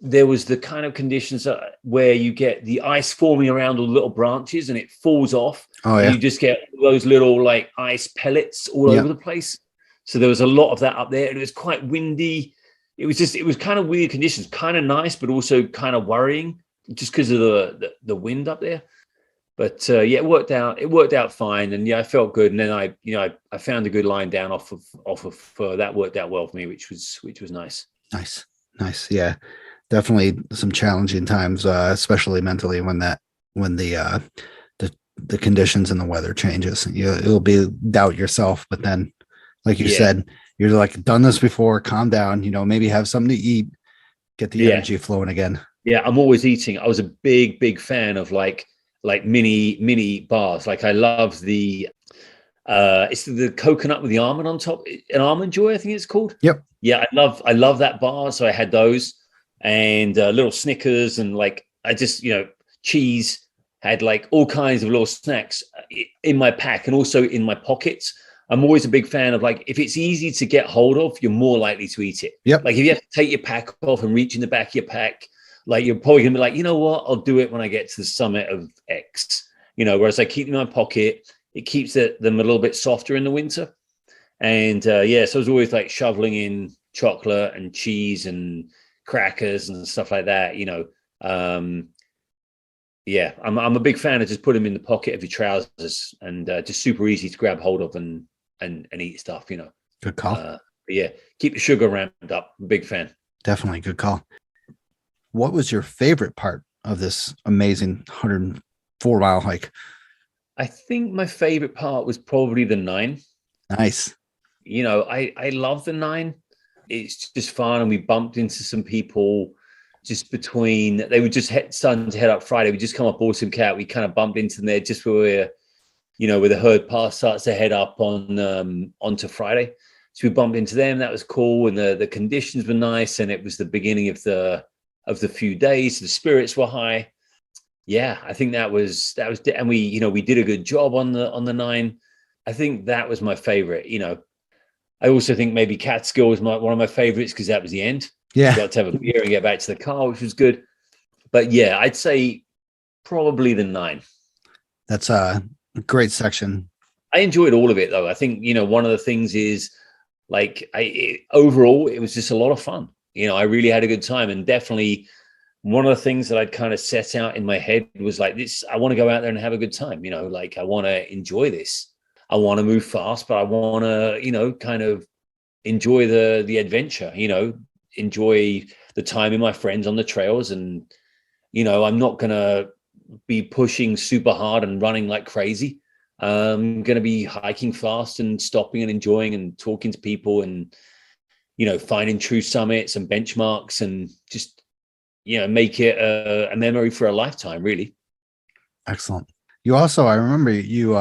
there was the kind of conditions where you get the ice forming around all the little branches and it falls off. Oh, yeah. And you just get those little like ice pellets all over the place. So there was a lot of that up there. And it was quite windy. It was kind of weird conditions, kind of nice, but also kind of worrying just because of the wind up there. But yeah, it worked out fine. And yeah, I felt good. And then I found a good line down off of Fur. That worked out well for me, which was nice. Nice. Yeah, definitely some challenging times, especially mentally when the conditions and the weather changes. It'll be doubt yourself, but then, like you said, you're like, done this before, calm down, maybe have something to eat, get the energy flowing again. Yeah, I'm always eating. I was a big fan of like mini bars. Like I love the it's the coconut with the almond on top, an Almond Joy, I think it's called. Yep. Yeah, I love that bar. So I had those and little Snickers and like I just, cheese, had like all kinds of little snacks in my pack and also in my pockets. I'm always a big fan of like, if it's easy to get hold of, you're more likely to eat it. Yep. Like if you have to take your pack off and reach in the back of your pack, like you're probably gonna be like, you know what, I'll do it when I get to the summit of X, whereas I keep them in my pocket, it keeps them a little bit softer in the winter. And so I was always like shoveling in chocolate and cheese and crackers and stuff like that, Yeah, I'm a big fan of just put them in the pocket of your trousers and just super easy to grab hold of and eat stuff, you know. Good call. But yeah, keep the sugar ramped up. Big fan. Definitely good call. What was your favorite part of this amazing 104-mile hike? I think my favorite part was probably the 9. Nice. You know, I love the 9. It's just fun, and we bumped into some people just between. They were just starting to head up Friday. We just come up Awesome Cat. We kind of bumped into them there just where, you know, where the herd pass starts to head up on onto Friday. So we bumped into them. That was cool, and the conditions were nice, and it was the beginning of the few days. The spirits were high. Yeah, I think that was, and we did a good job on the 9. I think that was my favorite. You know, I also think maybe Catskill was one of my favorites because that was the end. Yeah. We got to have a beer and get back to the car, which was good. But yeah, I'd say probably the 9. That's a great section. I enjoyed all of it though. I think, you know, one of the things is like overall, it was just a lot of fun. You know, I really had a good time, and definitely one of the things that I'd kind of set out in my head was like this, I want to go out there and have a good time. You know, like I want to enjoy this. I want to move fast, but I want to, you know, kind of enjoy the adventure, you know, enjoy the time with my friends on the trails. And, you know, I'm not going to be pushing super hard and running like crazy. I'm going to be hiking fast and stopping and enjoying and talking to people and, you know, finding true summits and benchmarks and just, you know, make it a memory for a lifetime, really. Excellent. You also, I remember you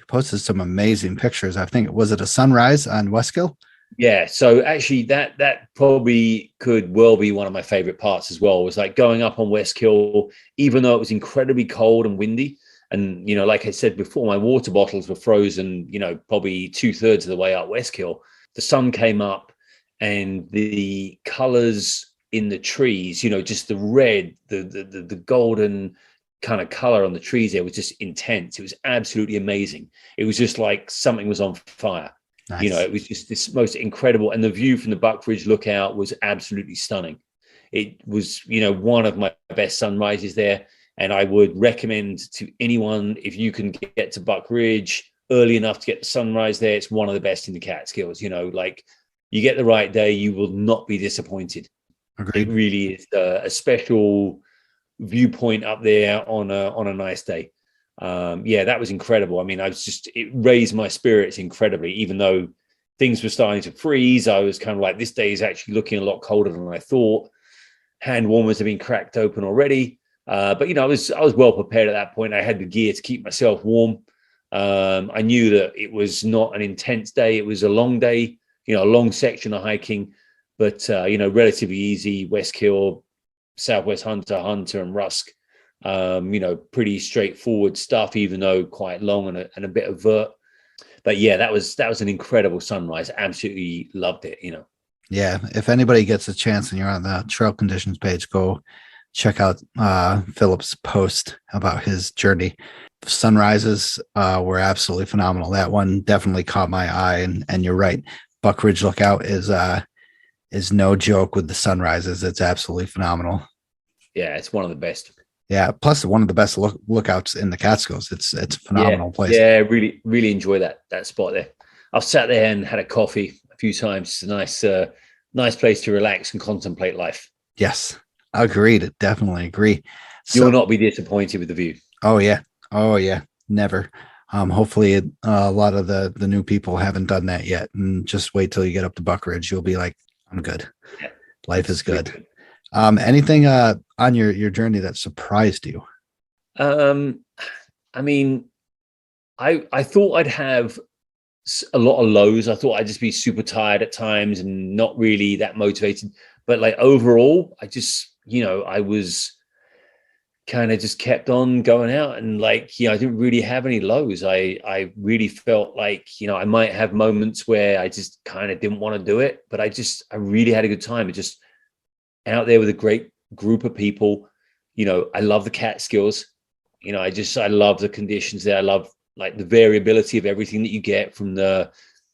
posted some amazing pictures. I think, was it a sunrise on Westkill? Yeah. So actually that probably could well be one of my favorite parts as well, was like going up on Westkill, even though it was incredibly cold and windy. And, you know, like I said before, my water bottles were frozen, you know, probably 2/3 of the way up Westkill. The sun came up and the colors in the trees, you know, just the red, the golden kind of color on the trees there was just intense. It was absolutely amazing. It was just like something was on fire. Nice. You know, it was just this most incredible, and the view from the Buck Ridge Lookout was absolutely stunning. It was, you know, one of my best sunrises there, and I would recommend to anyone, if you can get to Buck Ridge early enough to get the sunrise there, it's one of the best in the Catskills. You know, like you get the right day, you will not be disappointed. Agreed. It really is a special viewpoint up there on a nice day. Yeah, that was incredible. I mean, it raised my spirits incredibly, even though things were starting to freeze. I was kind of like, this day is actually looking a lot colder than I thought. Hand warmers have been cracked open already. But, you know, I was well prepared at that point. I had the gear to keep myself warm. I knew that it was not an intense day. It was a long day, you know, a long section of hiking, but, you know, relatively easy. Westkill, Southwest Hunter, and Rusk. You know, pretty straightforward stuff, even though quite long and a bit of vert. But yeah, that was an incredible sunrise. Absolutely loved it, you know. Yeah, if anybody gets a chance and you're on the trail conditions page, go check out Philip's post about his journey. Sunrises were absolutely phenomenal. That one definitely caught my eye, and you're right. Buck Ridge Lookout is no joke with the sunrises. It's absolutely phenomenal. Yeah, it's one of the best. Yeah, plus one of the best lookouts in the Catskills. It's a phenomenal place. Yeah, really enjoy that spot there. I've sat there and had a coffee a few times. It's a nice place to relax and contemplate life. Yes, agreed. Definitely agree. You will not be disappointed with the view. Oh yeah, never. Hopefully a lot of the new people haven't done that yet, and just wait till you get up to Buck Ridge. You'll be like, I'm good. Yeah, life is good. Anything on your journey that surprised you? I mean, I thought I'd have a lot of lows. I thought I'd just be super tired at times and not really that motivated. But like overall, I just, you know, I was kind of just kept on going out, and like, you know, I didn't really have any lows. I really felt like, you know, I might have moments where I just kind of didn't want to do it, but I really had a good time. It just out there with a great group of people. You know, I love the Catskills. You know, I love the conditions there. I love like the variability of everything that you get, from the,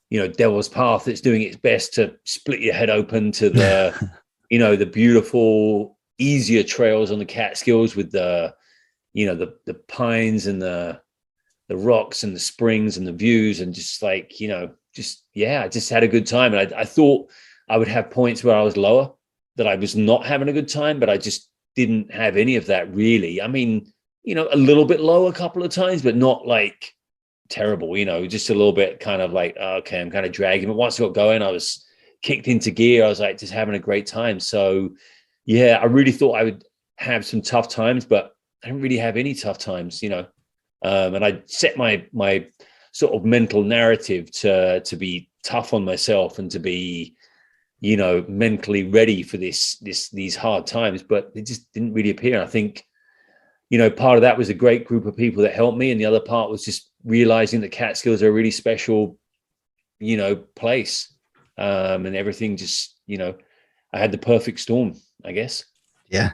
you know, Devil's Path that's doing its best to split your head open, to the, you know, the beautiful, easier trails on the Catskills with the, the pines and the rocks and the springs and the views, and just like, I just had a good time. And I thought I would have points where I was lower, that I was not having a good time, but I just didn't have any of that really. I mean, a little bit low a couple of times, but not like terrible, just a little bit kind of like, okay, I'm kind of dragging. But once I got going, I was kicked into gear. I was like just having a great time. So yeah, I really thought I would have some tough times, but I didn't really have any tough times, and I set my sort of mental narrative to be tough on myself and to be, mentally ready for these hard times, but it just didn't really appear. I think, part of that was a great group of people that helped me. And the other part was just realizing that Catskills are a really special, place. And everything just, I had the perfect storm, I guess. Yeah.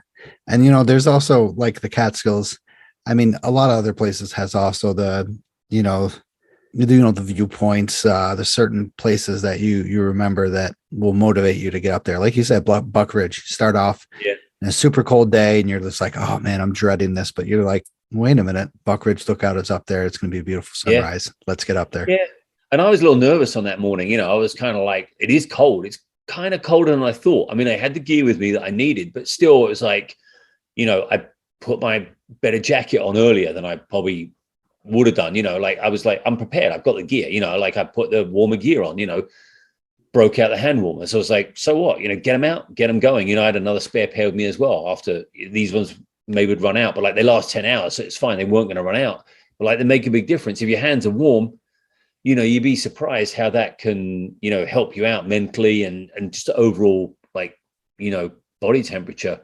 And, there's also like the Catskills. I mean, a lot of other places has also the, the viewpoints, there's certain places that you remember that will motivate you to get up there. Like you said, Buck Ridge, you start off in a super cold day and you're just like, oh man, I'm dreading this. But you're like, wait a minute, Buck Ridge Lookout is up there. It's going to be a beautiful sunrise. Yeah. Let's get up there. Yeah. And I was a little nervous on that morning. I was kind of like, it is cold. It's kind of colder than I thought. I mean, I had the gear with me that I needed, but still it was like, I put my better jacket on earlier than I probably would have done, like I was like, I'm prepared. I've got the gear, like I put the warmer gear on, broke out the hand warmer. So I was like, so what, get them out, get them going. I had another spare pair with me as well after these ones maybe would run out, but like they last 10 hours. So it's fine. They weren't going to run out, but like they make a big difference. If your hands are warm, you'd be surprised how that can, help you out mentally and just overall, like, body temperature.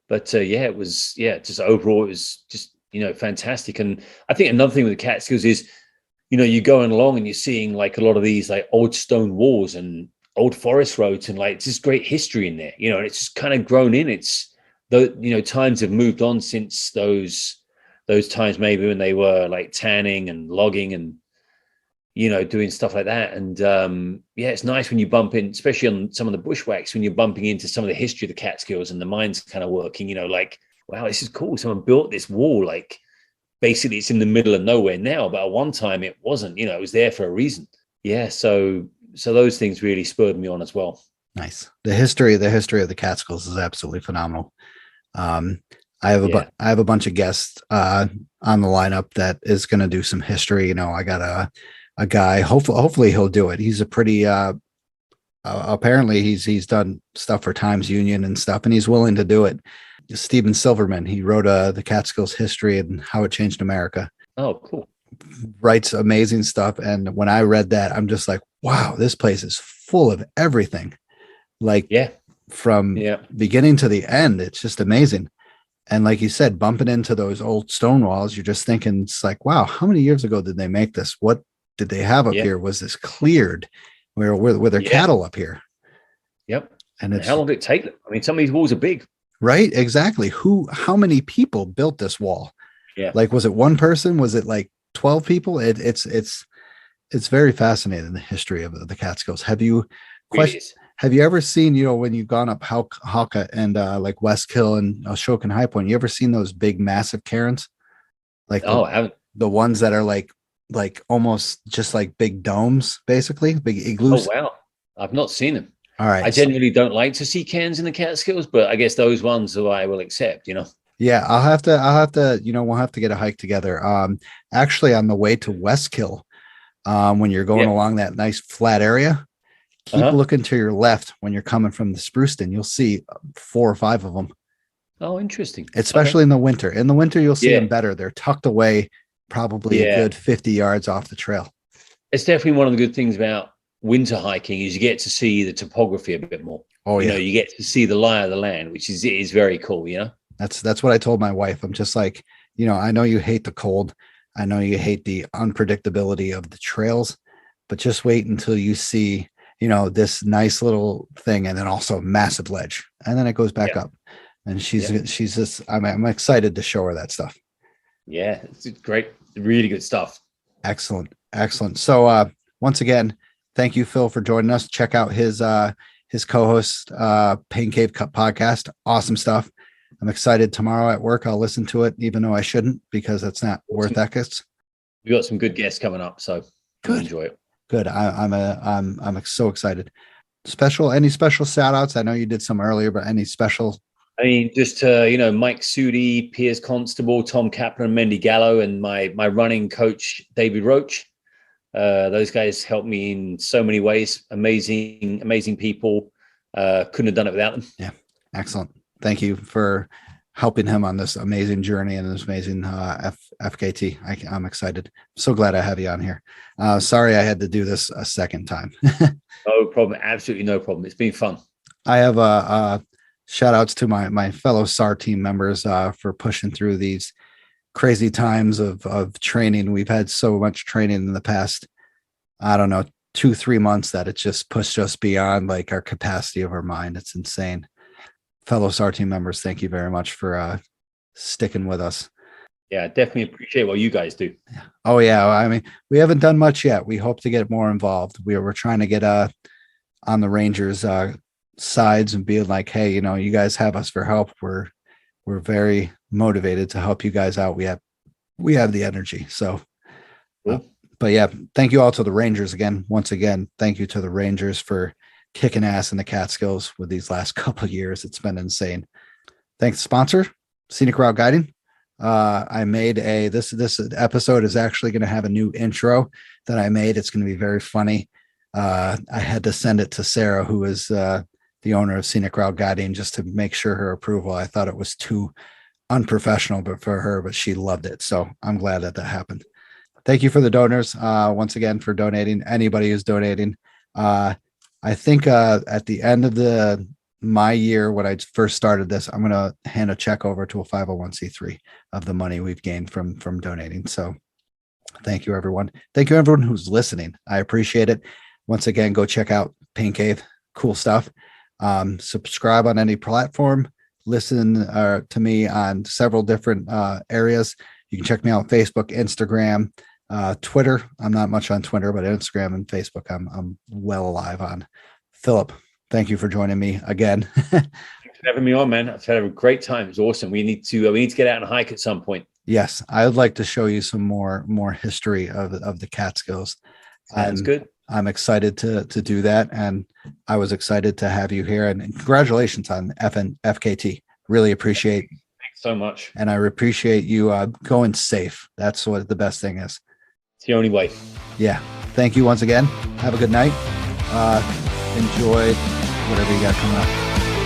But just overall, it was just, fantastic. And I think another thing with the Catskills is, you're going along and you're seeing like a lot of these like old stone walls and old forest roads, and like it's just great history in there, and it's just kind of grown in. It's times have moved on since those times, maybe when they were like tanning and logging and, doing stuff like that. And it's nice when you bump in, especially on some of the bushwhacks, when you're bumping into some of the history of the Catskills and the mines kind of working, like, wow, this is cool. Someone built this wall. Like basically it's in the middle of nowhere now, but at one time it wasn't, it was there for a reason. Yeah. So those things really spurred me on as well. Nice. The history of the Catskills is absolutely phenomenal. I have a bunch of guests on the lineup that is going to do some history. I got a guy, hopefully he'll do it. He's a pretty, apparently he's done stuff for Times Union and stuff, and he's willing to do it. Stephen Silverman, he wrote the Catskills history and how it changed America. Oh, cool. Writes amazing stuff. And when I read that, I'm just like, wow, this place is full of everything. Like from beginning to the end, it's just amazing. And like you said, bumping into those old stone walls, you're just thinking, it's like, wow, how many years ago did they make this? What did they have up here? Was this cleared? Where their cattle up here? Yep. And how long did it take them? I mean, some of these walls are big. Right. Exactly. How many people built this wall? Yeah. Like, was it one person? Was it like 12 people? It's very fascinating, the history of the Catskills. Have you ever seen, when you've gone up Hauka and like Westkill and Ashokan High Point, you ever seen those big, massive cairns? Like, I haven't. The ones that are like almost just like big domes, basically big igloos. Oh, wow. I've not seen them. All right. I generally don't like to see cairns in the Catskills, but I guess those ones I will accept, Yeah, I'll have to, we'll have to get a hike together. Actually on the way to Westkill, when you're going along that nice flat area, keep looking to your left when you're coming from the Spruceton. You'll see 4 or 5 of them. Oh, interesting. Especially in the winter. In the winter, you'll see them better. They're tucked away probably a good 50 yards off the trail. It's definitely one of the good things about winter hiking is you get to see the topography a bit more. Oh, yeah. You get to see the lie of the land, which is very cool, That's what I told my wife. I'm just like, I know you hate the cold. I know you hate the unpredictability of the trails, but just wait until you see, this nice little thing and then also a massive ledge. And then it goes back up. And she's just, I'm excited to show her that stuff. Yeah, it's great. Really good stuff. Excellent. So once again, thank you, Phil, for joining us. Check out his co-host, Pain Cave Cup podcast. Awesome stuff. I'm excited tomorrow at work. I'll listen to it, even though I shouldn't, because it's not worth ethics. We got some good guests coming up, so good. Enjoy it. Good. I'm so excited. Any special shout outs? I know you did some earlier, but any special? I mean, just Mike Sudi, Piers Constable, Tom Kaplan, Mendy Gallo, and my running coach David Roach. Those guys helped me in so many ways. Amazing people. Couldn't have done it without them. Yeah, excellent. Thank you for helping him on this amazing journey and this amazing FKT. I'm excited. I'm so glad I have you on here. Sorry I had to do this a second time. No problem. Absolutely no problem. It's been fun. I have shout outs to my fellow SAR team members for pushing through these crazy times of training. We've had so much training in the past, I don't know, 2-3 months that it's just pushed us beyond like our capacity of our mind. It's insane. Fellow SAR team members, thank you very much for sticking with us. Yeah, definitely appreciate what you guys do. Oh yeah, I mean, we haven't done much yet. We hope to get more involved. We're trying to get on the Rangers sides and be like, hey, you guys have us for help. We're very motivated to help you guys out. We have the energy. So, cool. But yeah, thank you all to the Rangers again. Once again, thank you to the Rangers for kicking ass in the Catskills with these last couple of years. It's been insane. Thanks, sponsor, Scenic Route Guiding. I made this episode is actually going to have a new intro that I made. It's going to be very funny. I had to send it to Sarah, who is the owner of Scenic Route Guiding, just to make sure her approval. I thought it was too unprofessional, but she loved it. So I'm glad that happened. Thank you for the donors once again for donating. Anybody who's donating. I think at the end of my year, when I first started this, I'm going to hand a check over to a 501c3 of the money we've gained from donating. So thank you, everyone. Thank you, everyone who's listening. I appreciate it. Once again, go check out Pain Cave. Cool stuff. Subscribe on any platform. Listen to me on several different areas. You can check me out on Facebook, Instagram, Twitter. I'm not much on Twitter, but Instagram and Facebook, I'm well alive on. Philip, thank you for joining me again. Thanks for having me on, man. I've had a great time. It's awesome. We need to get out and hike at some point. Yes, I would like to show you some more history of the Catskills. Sounds good. I'm excited to do that, and I was excited to have you here. And congratulations on FKT. Really appreciate. Thanks so much. And I appreciate you going safe. That's what the best thing is. It's the only way. Yeah. Thank you once again. Have a good night. Enjoy whatever you got coming up.